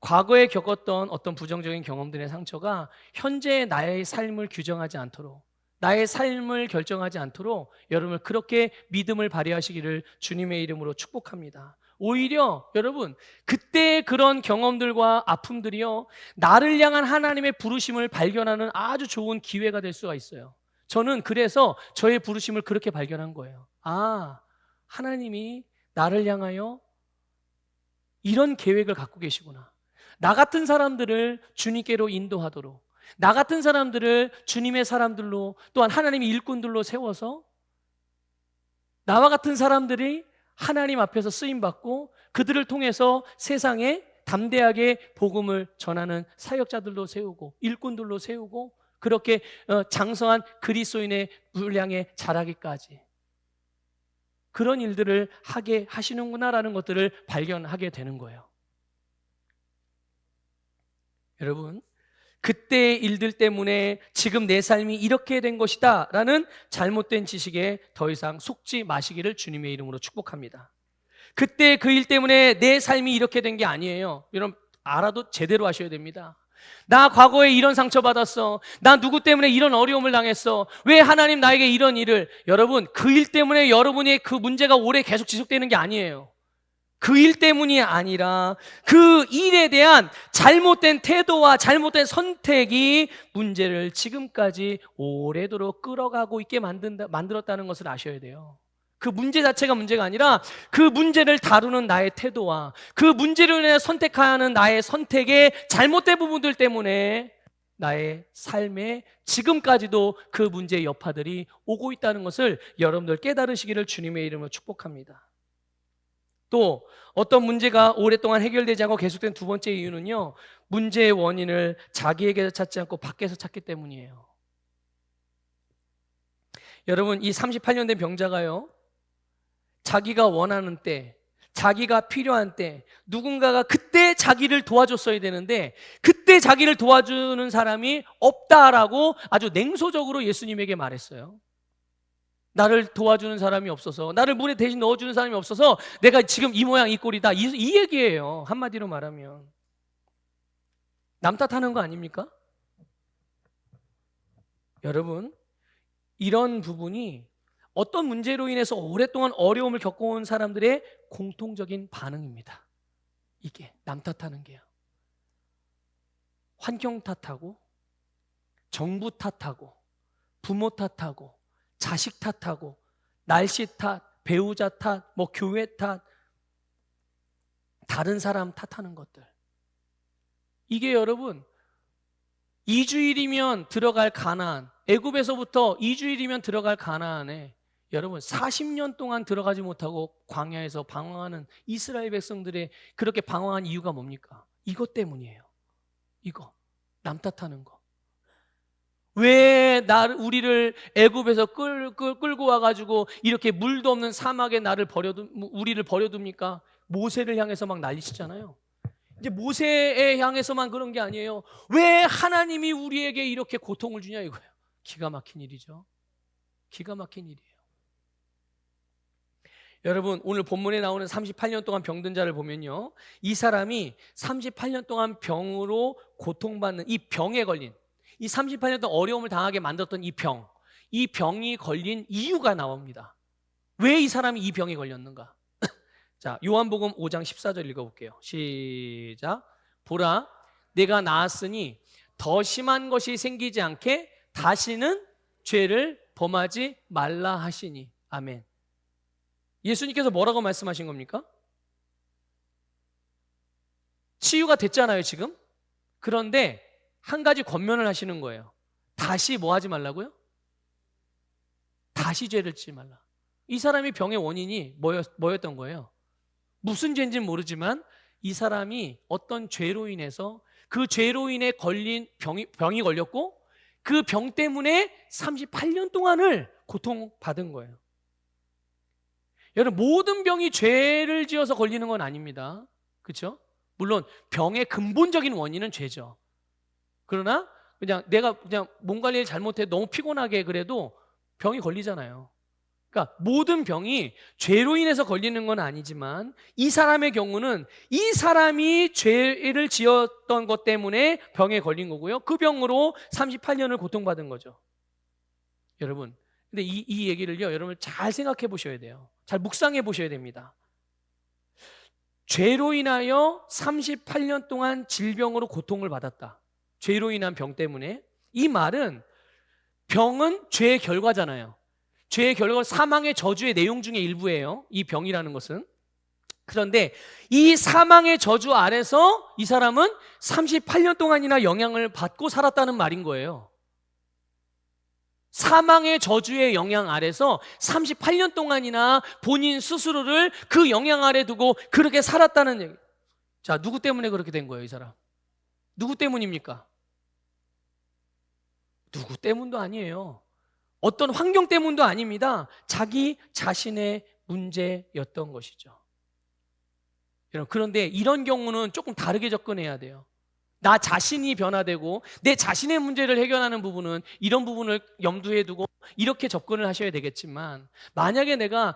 과거에 겪었던 어떤 부정적인 경험들의 상처가 현재의 나의 삶을 규정하지 않도록, 나의 삶을 결정하지 않도록 여러분을 그렇게 믿음을 발휘하시기를 주님의 이름으로 축복합니다. 오히려 여러분, 그때의 그런 경험들과 아픔들이요, 나를 향한 하나님의 부르심을 발견하는 아주 좋은 기회가 될 수가 있어요. 저는 그래서 저의 부르심을 그렇게 발견한 거예요. 아, 하나님이 나를 향하여 이런 계획을 갖고 계시구나. 나 같은 사람들을 주님께로 인도하도록, 나 같은 사람들을 주님의 사람들로, 또한 하나님의 일꾼들로 세워서 나와 같은 사람들이 하나님 앞에서 쓰임받고 그들을 통해서 세상에 담대하게 복음을 전하는 사역자들로 세우고 일꾼들로 세우고 그렇게 장성한 그리스도인의 분량에 자라기까지, 그런 일들을 하게 하시는구나라는 것들을 발견하게 되는 거예요. 여러분, 그때의 일들 때문에 지금 내 삶이 이렇게 된 것이다 라는 잘못된 지식에 더 이상 속지 마시기를 주님의 이름으로 축복합니다. 그때 그 일 때문에 내 삶이 이렇게 된 게 아니에요. 여러분 알아도 제대로 하셔야 됩니다. 나 과거에 이런 상처 받았어. 나 누구 때문에 이런 어려움을 당했어. 왜 하나님 나에게 이런 일을. 여러분 그 일 때문에 여러분의 그 문제가 오래 계속 지속되는 게 아니에요. 그 일 때문이 아니라 그 일에 대한 잘못된 태도와 잘못된 선택이 문제를 지금까지 오래도록 끌어가고 있게 만들었다는 것을 아셔야 돼요. 그 문제 자체가 문제가 아니라 그 문제를 다루는 나의 태도와 그 문제로 인해 선택하는 나의 선택의 잘못된 부분들 때문에 나의 삶에 지금까지도 그 문제의 여파들이 오고 있다는 것을 여러분들 깨달으시기를 주님의 이름으로 축복합니다. 또 어떤 문제가 오랫동안 해결되지 않고 계속된 두 번째 이유는요, 문제의 원인을 자기에게서 찾지 않고 밖에서 찾기 때문이에요. 여러분 이 38년 된 병자가요, 자기가 원하는 때, 자기가 필요한 때 누군가가 그때 자기를 도와줬어야 되는데 그때 자기를 도와주는 사람이 없다라고 아주 냉소적으로 예수님에게 말했어요. 나를 도와주는 사람이 없어서, 나를 물에 대신 넣어주는 사람이 없어서 내가 지금 이 모양 이 꼴이다, 이 얘기예요. 한마디로 말하면 남 탓하는 거 아닙니까? 여러분 이런 부분이 어떤 문제로 인해서 오랫동안 어려움을 겪어온 사람들의 공통적인 반응입니다. 이게 남 탓하는 게요. 환경 탓하고, 정부 탓하고, 부모 탓하고, 자식 탓하고, 날씨 탓, 배우자 탓, 뭐 교회 탓, 다른 사람 탓하는 것들. 이게 여러분 2주일이면 들어갈 가나안, 애굽에서부터 2주일이면 들어갈 가나안에 여러분 40년 동안 들어가지 못하고 광야에서 방황하는 이스라엘 백성들의 그렇게 방황한 이유가 뭡니까? 이것 때문이에요. 이거 남 탓하는 거. 왜 우리를 애굽에서 끌고 와가지고 이렇게 물도 없는 사막에 우리를 버려둡니까? 모세를 향해서 막 난리치잖아요. 이제 모세에 향해서만 그런 게 아니에요. 왜 하나님이 우리에게 이렇게 고통을 주냐 이거예요. 기가 막힌 일이죠. 기가 막힌 일이에요. 여러분 오늘 본문에 나오는 38년 동안 병든 자를 보면요, 이 사람이 38년 동안 병으로 고통받는 이 병에 걸린, 이 38년 동안 어려움을 당하게 만들었던 이 병이 걸린 이유가 나옵니다. 왜 이 사람이 이 병에 걸렸는가? 자, 요한복음 5장 14절 읽어볼게요. 시작. 보라, 내가 나았으니 더 심한 것이 생기지 않게 다시는 죄를 범하지 말라 하시니. 아멘. 예수님께서 뭐라고 말씀하신 겁니까? 치유가 됐잖아요 지금. 그런데 한 가지 권면을 하시는 거예요. 다시 뭐 하지 말라고요? 다시 죄를 짓지 말라. 이 사람이 병의 원인이 뭐였던 거예요? 무슨 죄인지는 모르지만 이 사람이 어떤 죄로 인해서 그 죄로 인해 걸린 병이 걸렸고 그 병 때문에 38년 동안을 고통받은 거예요. 여러분 모든 병이 죄를 지어서 걸리는 건 아닙니다. 그렇죠? 물론 병의 근본적인 원인은 죄죠. 그러나 내가 몸 관리를 잘못해 너무 피곤하게 그래도 병이 걸리잖아요. 그러니까 모든 병이 죄로 인해서 걸리는 건 아니지만 이 사람의 경우는 이 사람이 죄를 지었던 것 때문에 병에 걸린 거고요. 그 병으로 38년을 고통받은 거죠. 여러분 근데 이 얘기를요 여러분 잘 생각해 보셔야 돼요. 잘 묵상해 보셔야 됩니다. 죄로 인하여 38년 동안 질병으로 고통을 받았다. 죄로 인한 병 때문에. 이 말은 병은 죄의 결과잖아요. 죄의 결과, 사망의 저주의 내용 중에 일부예요. 이 병이라는 것은. 그런데 이 사망의 저주 아래서 이 사람은 38년 동안이나 영향을 받고 살았다는 말인 거예요. 사망의 저주의 영향 아래서 38년 동안이나 본인 스스로를 그 영향 아래 두고 그렇게 살았다는 얘기. 자, 누구 때문에 그렇게 된 거예요, 이 사람? 누구 때문입니까? 누구 때문도 아니에요. 어떤 환경 때문도 아닙니다. 자기 자신의 문제였던 것이죠. 여러분, 그런데 이런 경우는 조금 다르게 접근해야 돼요. 나 자신이 변화되고 내 자신의 문제를 해결하는 부분은 이런 부분을 염두에 두고 이렇게 접근을 하셔야 되겠지만, 만약에 내가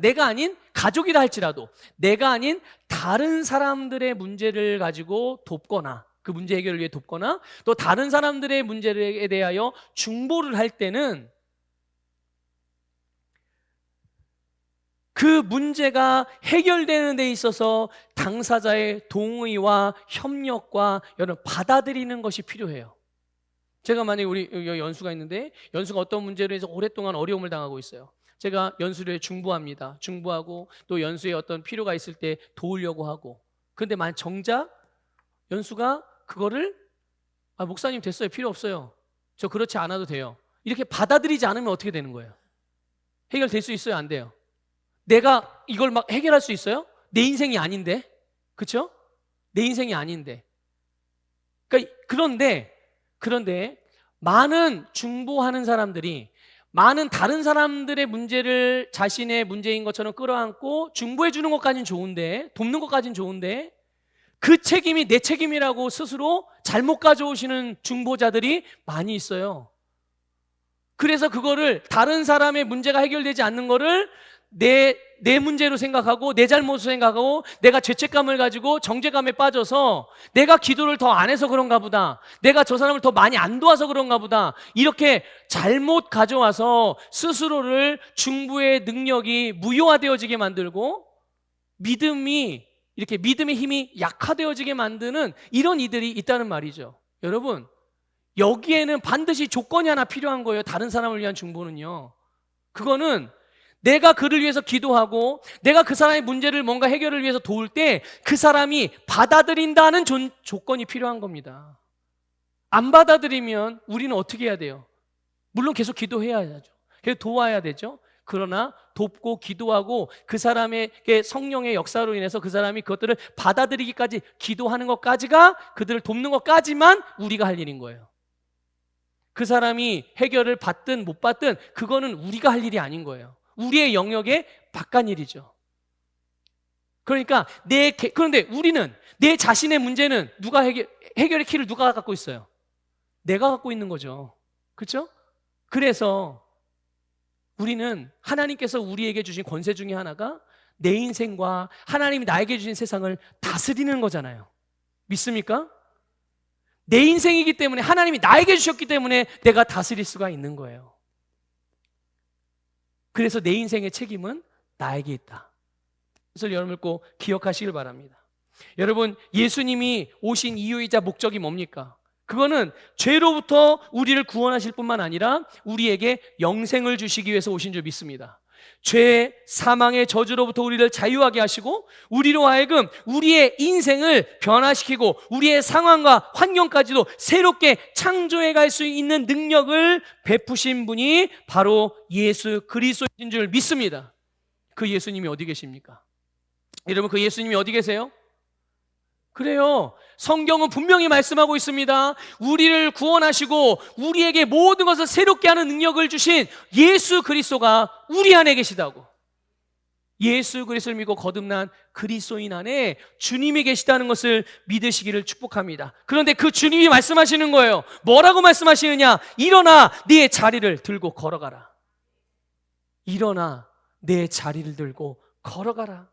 내가 아닌 가족이라 할지라도 내가 아닌 다른 사람들의 문제를 가지고 돕거나 그 문제 해결을 위해 돕거나 또 다른 사람들의 문제에 대하여 중보를 할 때는 그 문제가 해결되는 데 있어서 당사자의 동의와 협력과 여러분 받아들이는 것이 필요해요. 제가 만약에 우리 연수가 있는데 연수가 어떤 문제로 해서 오랫동안 어려움을 당하고 있어요. 제가 연수를 중보합니다. 중보하고 또 연수에 어떤 필요가 있을 때 도우려고 하고, 그런데 만약 정작 연수가 그거를 목사님 됐어요, 필요 없어요, 저 그렇지 않아도 돼요, 이렇게 받아들이지 않으면 어떻게 되는 거예요? 해결될 수 있어요, 안 돼요? 내가 이걸 막 해결할 수 있어요? 내 인생이 아닌데, 그렇죠? 내 인생이 아닌데. 그런데 많은 중보하는 사람들이 많은 다른 사람들의 문제를 자신의 문제인 것처럼 끌어안고 중보해 주는 것까지는 좋은데, 돕는 것까지는 좋은데, 그 책임이 내 책임이라고 스스로 잘못 가져오시는 중보자들이 많이 있어요. 그래서 그거를 다른 사람의 문제가 해결되지 않는 거를 내 문제로 생각하고 내 잘못으로 생각하고 내가 죄책감을 가지고 정죄감에 빠져서 내가 기도를 더 안 해서 그런가 보다, 내가 저 사람을 더 많이 안 도와서 그런가 보다, 이렇게 잘못 가져와서 스스로를 중보의 능력이 무효화되어지게 만들고 믿음의 힘이 약화되어지게 만드는 이런 이들이 있다는 말이죠. 여러분, 여기에는 반드시 조건이 하나 필요한 거예요. 다른 사람을 위한 중보는요, 그거는 내가 그를 위해서 기도하고 내가 그 사람의 문제를 뭔가 해결을 위해서 도울 때 그 사람이 받아들인다는 조건이 필요한 겁니다. 안 받아들이면 우리는 어떻게 해야 돼요? 물론 계속 기도해야 하죠. 계속 도와야 되죠. 그러나 돕고 기도하고 그 사람에게 성령의 역사로 인해서 그 사람이 그것들을 받아들이기까지 기도하는 것까지가, 그들을 돕는 것까지만 우리가 할 일인 거예요. 그 사람이 해결을 받든 못 받든 그거는 우리가 할 일이 아닌 거예요. 우리의 영역의 바깥 일이죠. 그러니까 그런데 우리는 내 자신의 문제는 해결의 키를 누가 갖고 있어요? 내가 갖고 있는 거죠. 그렇죠? 그래서 우리는 하나님께서 우리에게 주신 권세 중에 하나가 내 인생과 하나님이 나에게 주신 세상을 다스리는 거잖아요. 믿습니까? 내 인생이기 때문에, 하나님이 나에게 주셨기 때문에 내가 다스릴 수가 있는 거예요. 그래서 내 인생의 책임은 나에게 있다. 그래서 여러분을 꼭 기억하시길 바랍니다. 여러분, 예수님이 오신 이유이자 목적이 뭡니까? 그거는 죄로부터 우리를 구원하실 뿐만 아니라 우리에게 영생을 주시기 위해서 오신 줄 믿습니다. 죄, 사망의 저주로부터 우리를 자유하게 하시고 우리로 하여금 우리의 인생을 변화시키고 우리의 상황과 환경까지도 새롭게 창조해 갈 수 있는 능력을 베푸신 분이 바로 예수 그리스도인 줄 믿습니다. 그 예수님이 어디 계십니까? 여러분, 그 예수님이 어디 계세요? 그래요. 성경은 분명히 말씀하고 있습니다. 우리를 구원하시고 우리에게 모든 것을 새롭게 하는 능력을 주신 예수 그리스도가 우리 안에 계시다고. 예수 그리스도를 믿고 거듭난 그리스도인 안에 주님이 계시다는 것을 믿으시기를 축복합니다. 그런데 그 주님이 말씀하시는 거예요. 뭐라고 말씀하시느냐? 일어나 네 자리를 들고 걸어가라. 일어나 내 자리를 들고 걸어가라.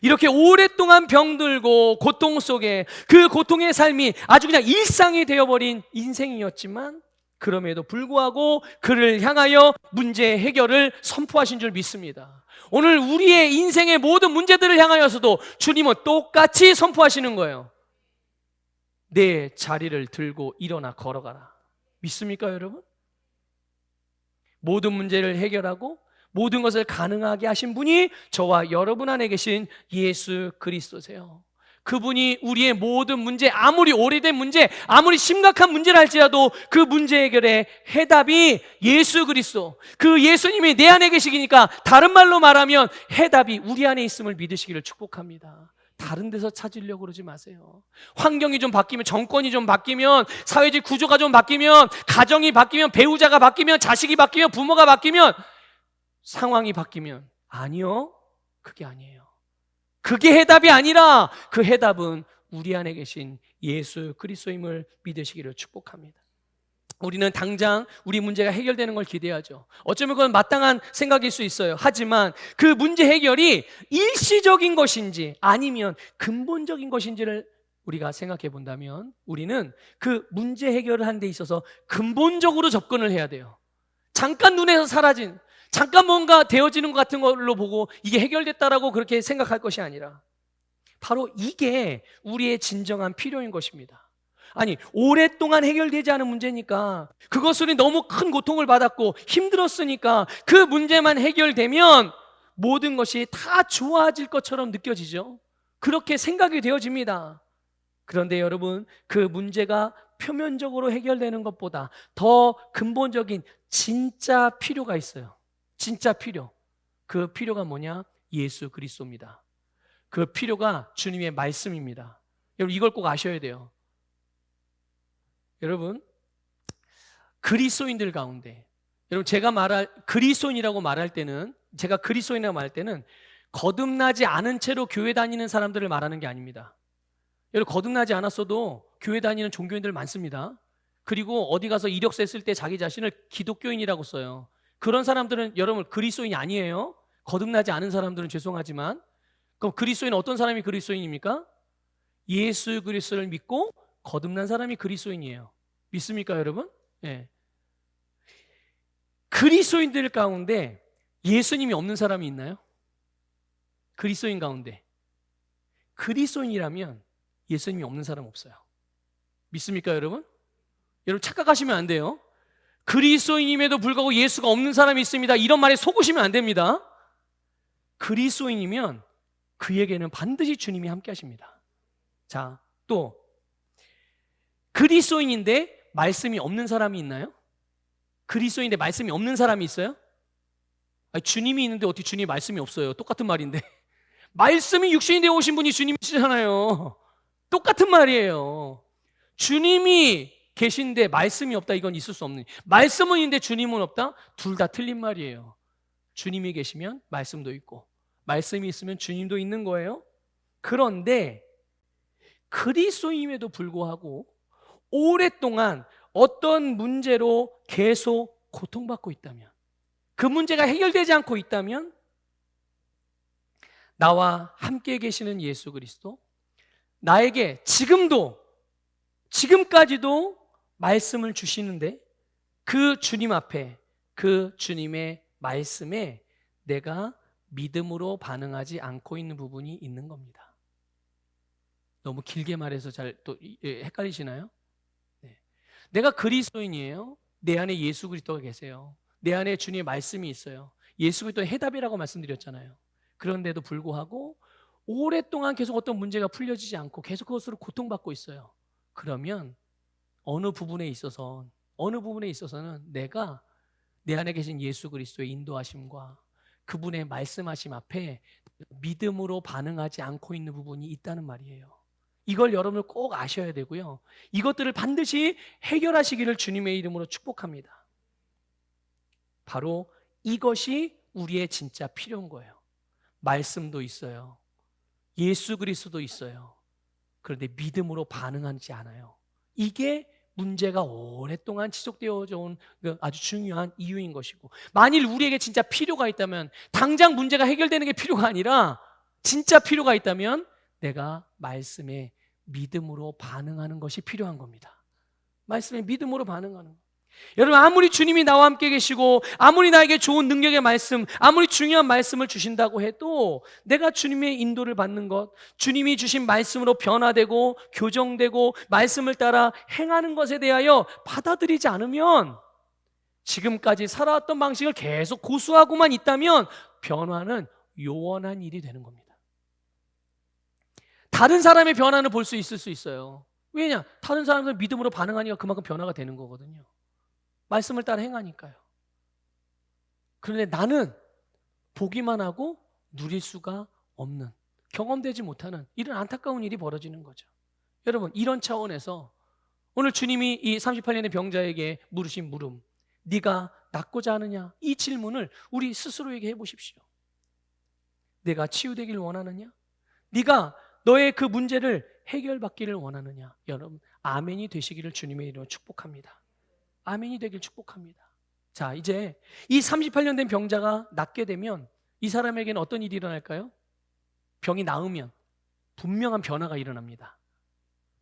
이렇게 오랫동안 병들고 고통 속에 그 고통의 삶이 아주 그냥 일상이 되어버린 인생이었지만 그럼에도 불구하고 그를 향하여 문제 해결을 선포하신 줄 믿습니다. 오늘 우리의 인생의 모든 문제들을 향하여서도 주님은 똑같이 선포하시는 거예요. 내 자리를 들고 일어나 걸어가라. 믿습니까, 여러분? 모든 문제를 해결하고 모든 것을 가능하게 하신 분이 저와 여러분 안에 계신 예수 그리스도세요. 그분이 우리의 모든 문제, 아무리 오래된 문제, 아무리 심각한 문제라 할지라도 그 문제 해결의 해답이 예수 그리스도, 그 예수님이 내 안에 계시니까 다른 말로 말하면 해답이 우리 안에 있음을 믿으시기를 축복합니다. 다른 데서 찾으려고 그러지 마세요. 환경이 좀 바뀌면, 정권이 좀 바뀌면, 사회적 구조가 좀 바뀌면, 가정이 바뀌면, 배우자가 바뀌면, 자식이 바뀌면, 부모가 바뀌면, 상황이 바뀌면, 아니요, 그게 아니에요. 그게 해답이 아니라 그 해답은 우리 안에 계신 예수 그리스도임을 믿으시기를 축복합니다. 우리는 당장 우리 문제가 해결되는 걸 기대하죠. 어쩌면 그건 마땅한 생각일 수 있어요. 하지만 그 문제 해결이 일시적인 것인지 아니면 근본적인 것인지를 우리가 생각해 본다면 우리는 그 문제 해결을 하는 데 있어서 근본적으로 접근을 해야 돼요. 잠깐 눈에서 사라진, 잠깐 뭔가 되어지는 것 같은 걸로 보고 이게 해결됐다라고 그렇게 생각할 것이 아니라 바로 이게 우리의 진정한 필요인 것입니다. 아니, 오랫동안 해결되지 않은 문제니까, 그것으로 너무 큰 고통을 받았고 힘들었으니까 그 문제만 해결되면 모든 것이 다 좋아질 것처럼 느껴지죠. 그렇게 생각이 되어집니다. 그런데 여러분, 그 문제가 표면적으로 해결되는 것보다 더 근본적인 진짜 필요가 있어요. 진짜 필요. 그 필요가 뭐냐? 예수 그리스도입니다. 그 필요가 주님의 말씀입니다. 여러분, 이걸 꼭 아셔야 돼요. 여러분, 그리스도인들 가운데, 여러분, 제가 말할 그리스도인이라고 말할 때는, 제가 그리스도인이라고 말할 때는 거듭나지 않은 채로 교회 다니는 사람들을 말하는 게 아닙니다. 여러분, 거듭나지 않았어도 교회 다니는 종교인들 많습니다. 그리고 어디 가서 이력서에 쓸 때 자기 자신을 기독교인이라고 써요. 그런 사람들은 여러분 그리스도인이 아니에요. 거듭나지 않은 사람들은 죄송하지만. 그럼 그리스도인은 어떤 사람이 그리스도인입니까? 예수 그리스도를 믿고 거듭난 사람이 그리스도인이에요. 믿습니까, 여러분? 예. 그리스도인들 가운데 예수님이 없는 사람이 있나요? 그리스도인 가운데. 그리스도인이라면 예수님이 없는 사람 없어요. 믿습니까, 여러분? 여러분 착각하시면 안 돼요. 그리스도인임에도 불구하고 예수가 없는 사람이 있습니다. 이런 말에 속으시면 안 됩니다. 그리스도인이면 그에게는 반드시 주님이 함께 하십니다. 자, 또 그리스도인인데 말씀이 없는 사람이 있나요? 그리스도인인데 말씀이 없는 사람이 있어요? 아니, 주님이 있는데 어떻게 주님이 말씀이 없어요? 똑같은 말인데. 말씀이 육신이 되어 오신 분이 주님이시잖아요. 똑같은 말이에요. 주님이 계신데 말씀이 없다, 이건 있을 수 없는. 말씀은 있는데 주님은 없다? 둘 다 틀린 말이에요. 주님이 계시면 말씀도 있고 말씀이 있으면 주님도 있는 거예요. 그런데 그리스도임에도 불구하고 오랫동안 어떤 문제로 계속 고통받고 있다면, 그 문제가 해결되지 않고 있다면 나와 함께 계시는 예수 그리스도, 나에게 지금까지도 말씀을 주시는데 그 주님 앞에, 그 주님의 말씀에 내가 믿음으로 반응하지 않고 있는 부분이 있는 겁니다. 너무 길게 말해서 잘 또 헷갈리시나요? 네. 내가 그리스도인이에요. 내 안에 예수 그리스도가 계세요. 내 안에 주님의 말씀이 있어요. 예수 그리스도의 해답이라고 말씀드렸잖아요. 그런데도 불구하고 오랫동안 계속 어떤 문제가 풀려지지 않고 계속 그것으로 고통받고 있어요. 그러면 어느 부분에 있어서는 내가 내 안에 계신 예수 그리스도의 인도하심과 그분의 말씀하심 앞에 믿음으로 반응하지 않고 있는 부분이 있다는 말이에요. 이걸 여러분을 꼭 아셔야 되고요. 이것들을 반드시 해결하시기를 주님의 이름으로 축복합니다. 바로 이것이 우리의 진짜 필요한 거예요. 말씀도 있어요. 예수 그리스도도 있어요. 그런데 믿음으로 반응하지 않아요. 이게 문제가 오랫동안 지속되어져 온 아주 중요한 이유인 것이고, 만일 우리에게 진짜 필요가 있다면, 당장 문제가 해결되는 게 필요가 아니라 진짜 필요가 있다면 내가 말씀에 믿음으로 반응하는 것이 필요한 겁니다. 말씀에 믿음으로 반응하는 것. 여러분, 아무리 주님이 나와 함께 계시고 아무리 나에게 좋은 능력의 말씀, 아무리 중요한 말씀을 주신다고 해도 내가 주님의 인도를 받는 것, 주님이 주신 말씀으로 변화되고 교정되고 말씀을 따라 행하는 것에 대하여 받아들이지 않으면, 지금까지 살아왔던 방식을 계속 고수하고만 있다면 변화는 요원한 일이 되는 겁니다. 다른 사람의 변화는 볼 수 있을 수 있어요. 왜냐? 다른 사람들 믿음으로 반응하니까 그만큼 변화가 되는 거거든요. 말씀을 따라 행하니까요. 그런데 나는 보기만 하고 누릴 수가 없는, 경험되지 못하는 이런 안타까운 일이 벌어지는 거죠. 여러분, 이런 차원에서 오늘 주님이 이 38년의 병자에게 물으신 물음, 네가 낫고자 하느냐? 이 질문을 우리 스스로에게 해보십시오. 내가 치유되기를 원하느냐? 네가 너의 그 문제를 해결받기를 원하느냐? 여러분, 아멘이 되시기를 주님의 이름으로 축복합니다. 아멘이 되길 축복합니다. 자, 이제 이 38년 된 병자가 낫게 되면 이 사람에게는 어떤 일이 일어날까요? 병이 나으면 분명한 변화가 일어납니다.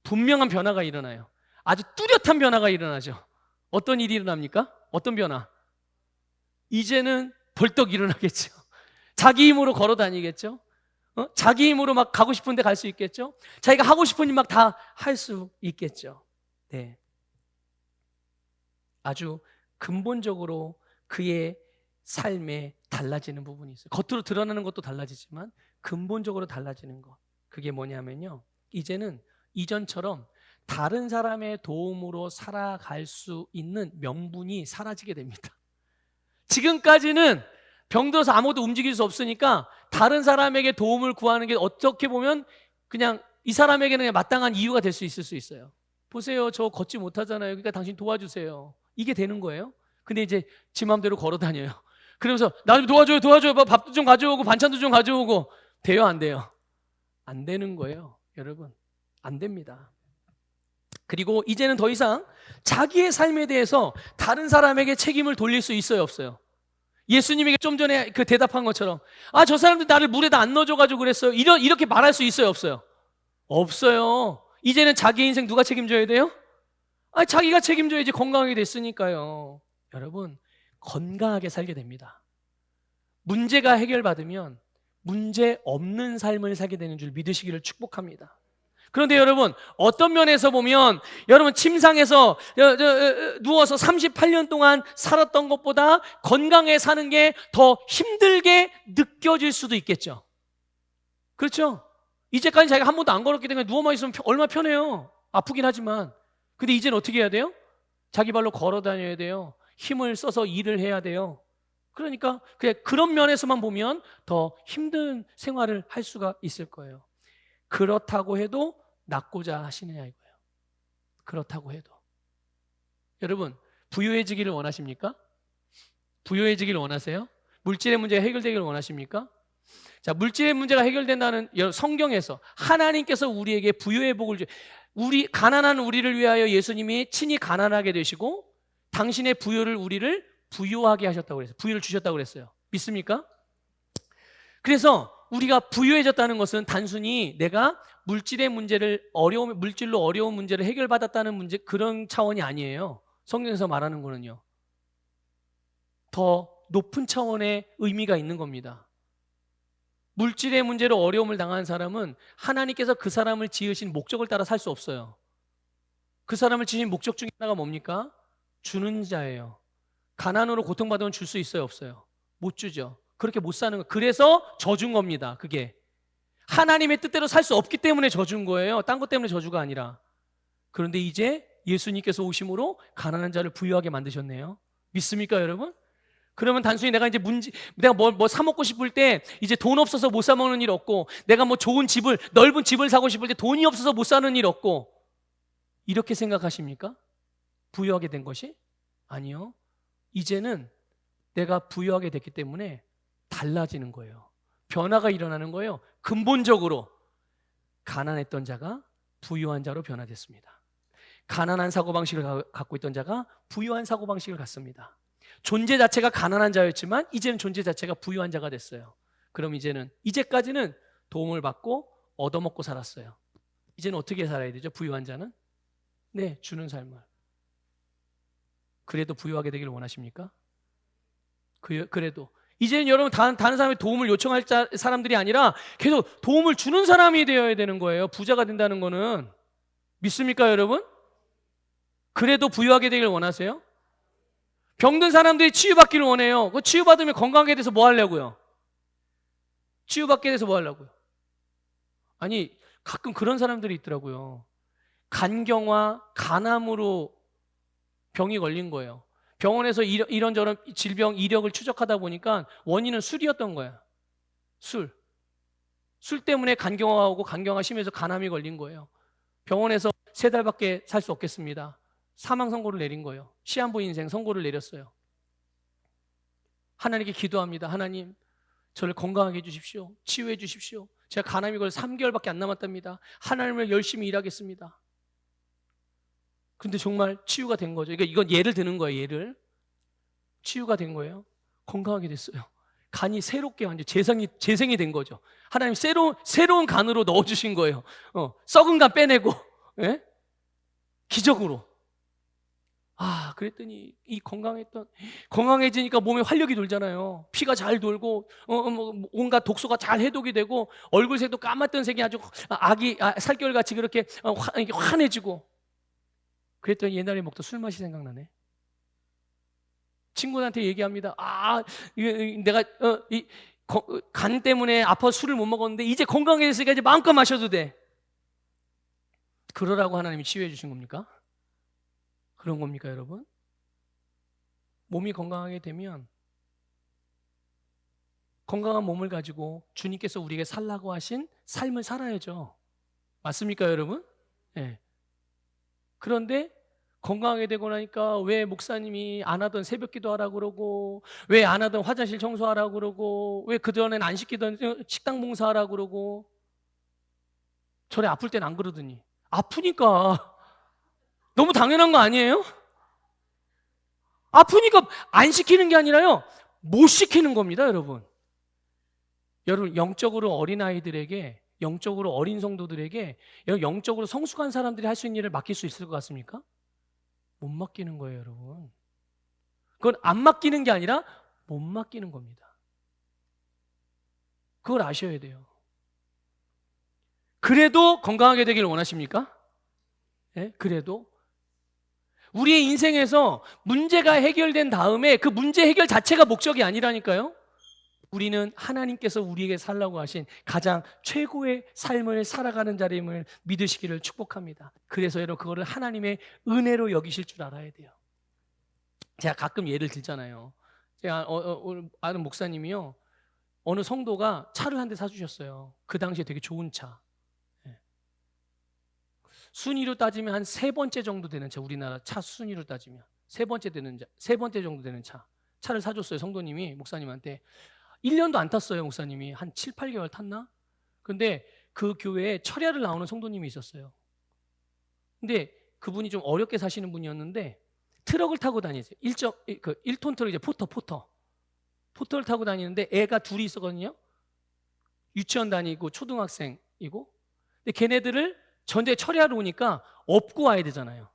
분명한 변화가 일어나요. 아주 뚜렷한 변화가 일어나죠. 어떤 일이 일어납니까? 어떤 변화? 이제는 벌떡 일어나겠죠. 자기 힘으로 걸어 다니겠죠. 자기 힘으로 막 가고 싶은데 갈 수 있겠죠. 자기가 하고 싶은 일 막 다 할 수 있겠죠. 네. 아주 근본적으로 그의 삶에 달라지는 부분이 있어요. 겉으로 드러나는 것도 달라지지만 근본적으로 달라지는 것. 그게 뭐냐면요. 이제는 이전처럼 다른 사람의 도움으로 살아갈 수 있는 명분이 사라지게 됩니다. 지금까지는 병들어서 아무도 움직일 수 없으니까 다른 사람에게 도움을 구하는 게 어떻게 보면 그냥 이 사람에게는 그냥 마땅한 이유가 될 수 있을 수 있어요. 보세요, 저 걷지 못하잖아요. 그러니까 당신 도와주세요. 이게 되는 거예요. 근데 이제 지 마음대로 걸어 다녀요. 그러면서 나 좀 도와줘요. 밥도 좀 가져오고 반찬도 좀 가져오고. 돼요, 안 돼요? 안 되는 거예요, 여러분. 안 됩니다. 그리고 이제는 더 이상 자기의 삶에 대해서 다른 사람에게 책임을 돌릴 수 있어요, 없어요? 예수님에게 좀 전에 그 대답한 것처럼 저 사람들 나를 물에다 안 넣어줘가지고 그랬어요. 이렇게 말할 수 있어요, 없어요? 없어요. 이제는 자기 인생 누가 책임져야 돼요? 자기가 책임져야지. 건강하게 됐으니까요. 여러분, 건강하게 살게 됩니다. 문제가 해결받으면 문제 없는 삶을 살게 되는 줄 믿으시기를 축복합니다. 그런데 여러분, 어떤 면에서 보면 여러분 침상에서 누워서 38년 동안 살았던 것보다 건강해 사는 게 더 힘들게 느껴질 수도 있겠죠. 그렇죠? 이제까지 자기가 한 번도 안 걸었기 때문에 누워만 있으면 얼마나 편해요. 아프긴 하지만. 근데 이제는 어떻게 해야 돼요? 자기 발로 걸어 다녀야 돼요. 힘을 써서 일을 해야 돼요. 그러니까 그런 면에서만 보면 더 힘든 생활을 할 수가 있을 거예요. 그렇다고 해도 낫고자 하시느냐 이거예요. 그렇다고 해도. 여러분, 부유해지기를 원하십니까? 부유해지기를 원하세요? 물질의 문제가 해결되기를 원하십니까? 자, 물질의 문제가 해결된다는 성경에서 하나님께서 우리에게 부유의 복을 가난한 우리를 위하여 예수님이 친히 가난하게 되시고 당신의 부유를 우리를 부유하게 하셨다고 그랬어요. 부유를 주셨다고 그랬어요. 믿습니까? 그래서 우리가 부유해졌다는 것은 단순히 내가 물질로 어려운 문제를 해결받았다는 문제, 그런 차원이 아니에요. 성경에서 말하는 거는요. 더 높은 차원의 의미가 있는 겁니다. 물질의 문제로 어려움을 당한 사람은 하나님께서 그 사람을 지으신 목적을 따라 살 수 없어요. 그 사람을 지으신 목적 중에 하나가 뭡니까? 주는 자예요. 가난으로 고통받으면 줄 수 있어요, 없어요? 못 주죠. 그렇게 못 사는 거. 그래서 져준 겁니다. 그게 하나님의 뜻대로 살 수 없기 때문에 져준 거예요. 딴 것 때문에 져주가 아니라. 그런데 이제 예수님께서 오심으로 가난한 자를 부유하게 만드셨네요. 믿습니까, 여러분? 그러면 단순히 내가 뭐 사 먹고 싶을 때 이제 돈 없어서 못 사 먹는 일 없고, 내가 뭐 넓은 집을 사고 싶을 때 돈이 없어서 못 사는 일 없고, 이렇게 생각하십니까? 부유하게 된 것이? 아니요. 이제는 내가 부유하게 됐기 때문에 달라지는 거예요. 변화가 일어나는 거예요. 근본적으로 가난했던 자가 부유한 자로 변화됐습니다. 가난한 사고방식을 갖고 있던 자가 부유한 사고방식을 갖습니다. 존재 자체가 가난한 자였지만 이제는 존재 자체가 부유한 자가 됐어요. 그럼 이제까지는 도움을 받고 얻어먹고 살았어요. 이제는 어떻게 살아야 되죠? 부유한 자는? 네, 주는 삶을. 그래도 부유하게 되기를 원하십니까? 그래도 이제는 여러분 다른 사람의 도움을 요청할 사람들이 아니라 계속 도움을 주는 사람이 되어야 되는 거예요. 부자가 된다는 거는. 믿습니까, 여러분? 그래도 부유하게 되기를 원하세요? 병든 사람들이 치유받기를 원해요. 그 치유받으면 건강하게 돼서 뭐 하려고요? 치유받게 돼서 뭐 하려고요? 아니, 가끔 그런 사람들이 있더라고요. 간경화, 간암으로 병이 걸린 거예요. 병원에서 이런저런 질병 이력을 추적하다 보니까 원인은 술이었던 거야. 술 때문에 간경화가 오고 간경화 심해서 간암이 걸린 거예요. 병원에서 3달밖에 살 수 없겠습니다. 사망 선고를 내린 거예요. 시한부 인생 선고를 내렸어요. 하나님께 기도합니다. 하나님, 저를 건강하게 해주십시오. 치유해 주십시오. 제가 간암이 걸려 3개월밖에 안 남았답니다. 하나님을 열심히 일하겠습니다. 근데 정말 치유가 된 거죠. 그러니까 이건 예를 드는 거예요. 예를. 치유가 된 거예요. 건강하게 됐어요. 간이 새롭게 완전 재생이 된 거죠. 하나님 새로운 간으로 넣어주신 거예요. 썩은 간 빼내고, 예? 기적으로. 그랬더니 건강해지니까 몸에 활력이 돌잖아요. 피가 잘 돌고, 온갖 독소가 잘 해독이 되고, 얼굴색도 까맣던 색이 아주 살결같이 그렇게 이렇게 환해지고. 그랬더니 옛날에 먹던 술 맛이 생각나네. 친구한테 얘기합니다. 내가 간 때문에 아파 술을 못 먹었는데 이제 건강해졌으니까 이제 마음껏 마셔도 돼. 그러라고 하나님이 치유해 주신 겁니까? 그런 겁니까, 여러분? 몸이 건강하게 되면 건강한 몸을 가지고 주님께서 우리에게 살라고 하신 삶을 살아야죠. 맞습니까, 여러분? 네. 그런데 건강하게 되고 나니까 왜 목사님이 안 하던 새벽 기도하라고 그러고, 왜 안 하던 화장실 청소하라고 그러고, 왜 그전엔 안 시키던 식당 봉사하라고 그러고, 저래 아플 땐 안 그러더니 아프니까 너무 당연한 거 아니에요? 아프니까 안 시키는 게 아니라요, 못 시키는 겁니다, 여러분. 여러분, 영적으로 어린아이들에게, 영적으로 어린 성도들에게, 영적으로 성숙한 사람들이 할 수 있는 일을 맡길 수 있을 것 같습니까? 못 맡기는 거예요, 여러분. 그건 안 맡기는 게 아니라 못 맡기는 겁니다. 그걸 아셔야 돼요. 그래도 건강하게 되길 원하십니까? 네? 그래도 우리의 인생에서 문제가 해결된 다음에 그 문제 해결 자체가 목적이 아니라니까요. 우리는 하나님께서 우리에게 살라고 하신 가장 최고의 삶을 살아가는 자임을 믿으시기를 축복합니다. 그래서 여러분, 그거를 하나님의 은혜로 여기실 줄 알아야 돼요. 제가 가끔 예를 들잖아요. 제가 아는 목사님이요, 어느 성도가 차를 한 대 사주셨어요. 그 당시에 되게 좋은 차. 순위로 따지면 한 세 번째 정도 되는 차, 우리나라 차 순위로 따지면 세 번째 정도 되는 차를 사줬어요. 성도님이 목사님한테. 1년도 안 탔어요. 목사님이 한 7, 8개월 탔나? 근데 그 교회에 철야를 나오는 성도님이 있었어요. 근데 그분이 좀 어렵게 사시는 분이었는데 트럭을 타고 다니세요. 1톤 트럭, 이제 포터를 타고 다니는데 애가 둘이 있었거든요. 유치원 다니고 초등학생이고. 근데 걔네들을 전대 철야로 오니까 업고 와야 되잖아요.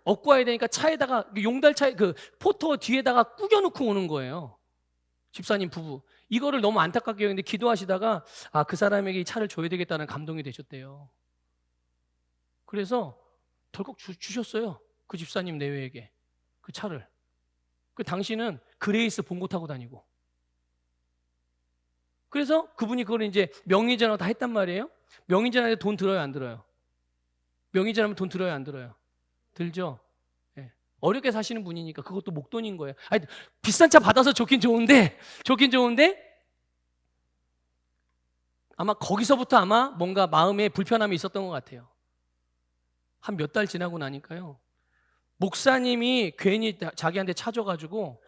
업고 와야 되니까 차에다가 용달차에 포터 뒤에다가 꾸겨놓고 오는 거예요. 집사님 부부. 이거를 너무 안타깝게 여기는데 기도하시다가 그 사람에게 이 차를 줘야 되겠다는 감동이 되셨대요. 그래서 덜컥 주셨어요. 그 집사님 내외에게 그 차를. 그 당신은 그레이스 봉고 타고 다니고. 그래서 그분이 그걸 이제 명의전화 다 했단 말이에요. 명의전화에 돈 들어요, 안 들어요? 명의전화면 돈 들어요, 안 들어요? 들죠? 네. 어렵게 사시는 분이니까 그것도 목돈인 거예요. 비싼 차 받아서 좋긴 좋은데 아마 거기서부터 아마 뭔가 마음에 불편함이 있었던 것 같아요. 한 몇 달 지나고 나니까요, 목사님이 괜히 자기한테 찾아가지고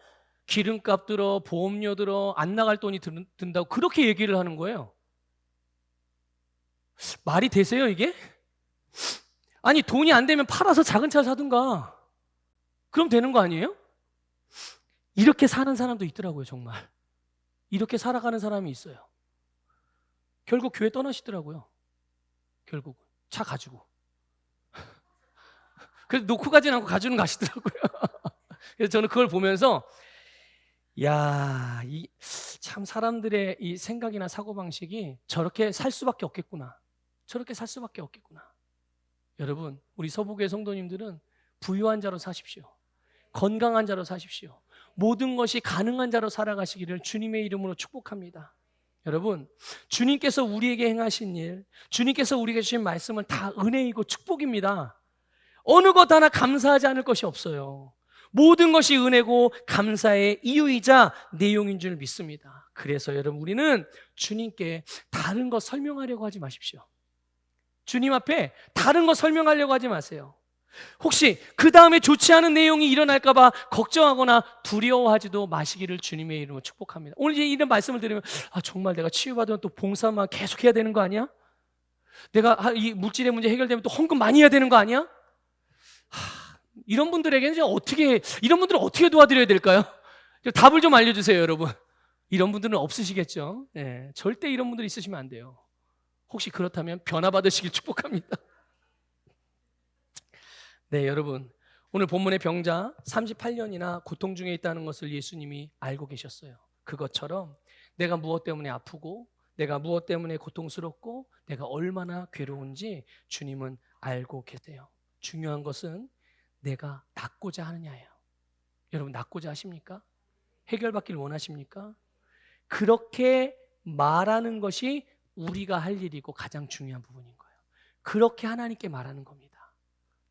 기름값 들어, 보험료 들어, 안 나갈 돈이 든다고 그렇게 얘기를 하는 거예요. 말이 되세요, 이게? 아니, 돈이 안 되면 팔아서 작은 차 사든가. 그럼 되는 거 아니에요? 이렇게 사는 사람도 있더라고요, 정말. 이렇게 살아가는 사람이 있어요. 결국 교회 떠나시더라고요. 결국 차 가지고. 그래서 놓고 가진 않고 가지고 가시더라고요. 그래서 저는 그걸 보면서 참 사람들의 이 생각이나 사고방식이 저렇게 살 수밖에 없겠구나. 저렇게 살 수밖에 없겠구나. 여러분, 우리 서부교회 성도님들은 부유한 자로 사십시오. 건강한 자로 사십시오. 모든 것이 가능한 자로 살아가시기를 주님의 이름으로 축복합니다. 여러분, 주님께서 우리에게 행하신 일, 주님께서 우리에게 주신 말씀은 다 은혜이고 축복입니다. 어느 것 하나 감사하지 않을 것이 없어요. 모든 것이 은혜고 감사의 이유이자 내용인 줄 믿습니다. 그래서 여러분, 우리는 주님께 다른 것 설명하려고 하지 마십시오. 주님 앞에 다른 거 설명하려고 하지 마세요. 혹시 그 다음에 좋지 않은 내용이 일어날까 봐 걱정하거나 두려워하지도 마시기를 주님의 이름으로 축복합니다. 오늘 이제 이런 말씀을 들으면 정말 내가 치유받으면 또 봉사만 계속 해야 되는 거 아니야? 내가 이 물질의 문제 해결되면 또 헌금 많이 해야 되는 거 아니야? 이런 분들에게는 이런 분들은 어떻게 도와드려야 될까요? 답을 좀 알려주세요, 여러분. 이런 분들은 없으시겠죠? 네, 절대 이런 분들 있으시면 안 돼요. 혹시 그렇다면 변화 받으시길 축복합니다. 네, 여러분. 오늘 본문의 병자 38년이나 고통 중에 있다는 것을 예수님이 알고 계셨어요. 그것처럼 내가 무엇 때문에 아프고 내가 무엇 때문에 고통스럽고 내가 얼마나 괴로운지 주님은 알고 계세요. 중요한 것은 내가 낫고자 하느냐예요. 여러분, 낫고자 하십니까? 해결받기를 원하십니까? 그렇게 말하는 것이 우리가 할 일이고 가장 중요한 부분인 거예요. 그렇게 하나님께 말하는 겁니다.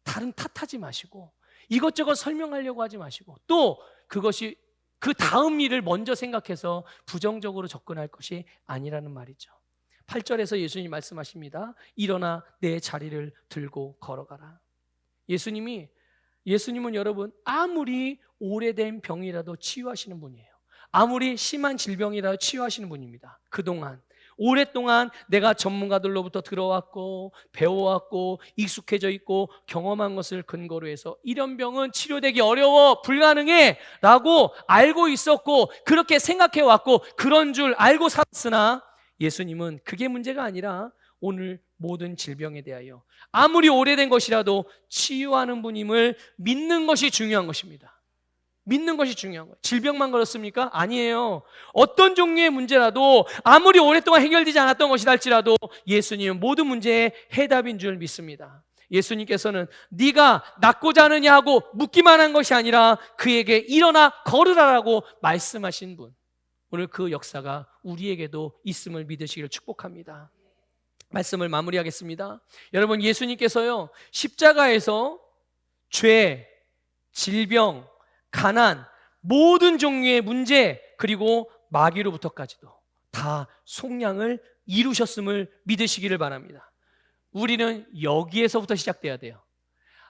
다른 탓하지 마시고 이것저것 설명하려고 하지 마시고 또 그것이 그 다음 일을 먼저 생각해서 부정적으로 접근할 것이 아니라는 말이죠. 8절에서 예수님이 말씀하십니다. 일어나 내 자리를 들고 걸어가라. 예수님은 여러분 아무리 오래된 병이라도 치유하시는 분이에요. 아무리 심한 질병이라도 치유하시는 분입니다. 그동안 오랫동안 내가 전문가들로부터 들어왔고 배워왔고 익숙해져 있고 경험한 것을 근거로 해서 이런 병은 치료되기 어려워 불가능해 라고 알고 있었고 그렇게 생각해왔고 그런 줄 알고 살았으나 예수님은 그게 문제가 아니라 오늘 모든 질병에 대하여 아무리 오래된 것이라도 치유하는 분임을 믿는 것이 중요한 것입니다. 믿는 것이 중요한 거예요. 질병만 그렇습니까? 아니에요. 어떤 종류의 문제라도 아무리 오랫동안 해결되지 않았던 것이다 할지라도 예수님은 모든 문제의 해답인 줄 믿습니다. 예수님께서는 네가 낫고자 하느냐 하고 묻기만 한 것이 아니라 그에게 일어나 걸으라라고 말씀하신 분. 오늘 그 역사가 우리에게도 있음을 믿으시기를 축복합니다. 말씀을 마무리하겠습니다. 여러분, 예수님께서요 십자가에서 죄, 질병, 가난, 모든 종류의 문제 그리고 마귀로부터까지도 다 속량을 이루셨음을 믿으시기를 바랍니다. 우리는 여기에서부터 시작돼야 돼요.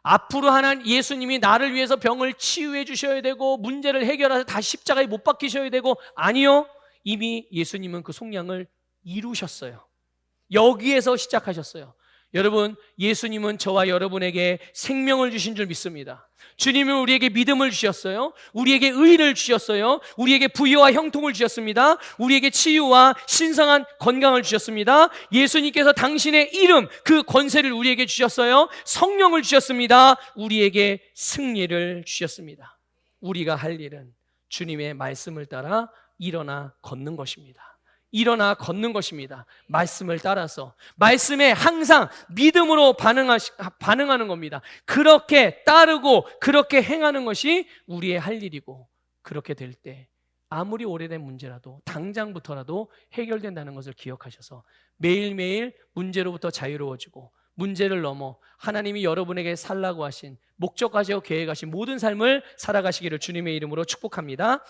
앞으로 하나님 예수님이 나를 위해서 병을 치유해 주셔야 되고 문제를 해결해서 다시 십자가에 못 박히셔야 되고 아니요. 이미 예수님은 그 속량을 이루셨어요. 여기에서 시작하셨어요. 여러분, 예수님은 저와 여러분에게 생명을 주신 줄 믿습니다. 주님은 우리에게 믿음을 주셨어요. 우리에게 의를 주셨어요. 우리에게 부유와 형통을 주셨습니다. 우리에게 치유와 신성한 건강을 주셨습니다. 예수님께서 당신의 이름, 그 권세를 우리에게 주셨어요. 성령을 주셨습니다. 우리에게 승리를 주셨습니다. 우리가 할 일은 주님의 말씀을 따라 일어나 걷는 것입니다. 일어나 걷는 것입니다. 말씀을 따라서 말씀에 항상 믿음으로 반응하는 겁니다. 그렇게 따르고 그렇게 행하는 것이 우리의 할 일이고 그렇게 될 때 아무리 오래된 문제라도 당장부터라도 해결된다는 것을 기억하셔서 매일매일 문제로부터 자유로워지고 문제를 넘어 하나님이 여러분에게 살라고 하신 목적하시고 계획하신 모든 삶을 살아가시기를 주님의 이름으로 축복합니다.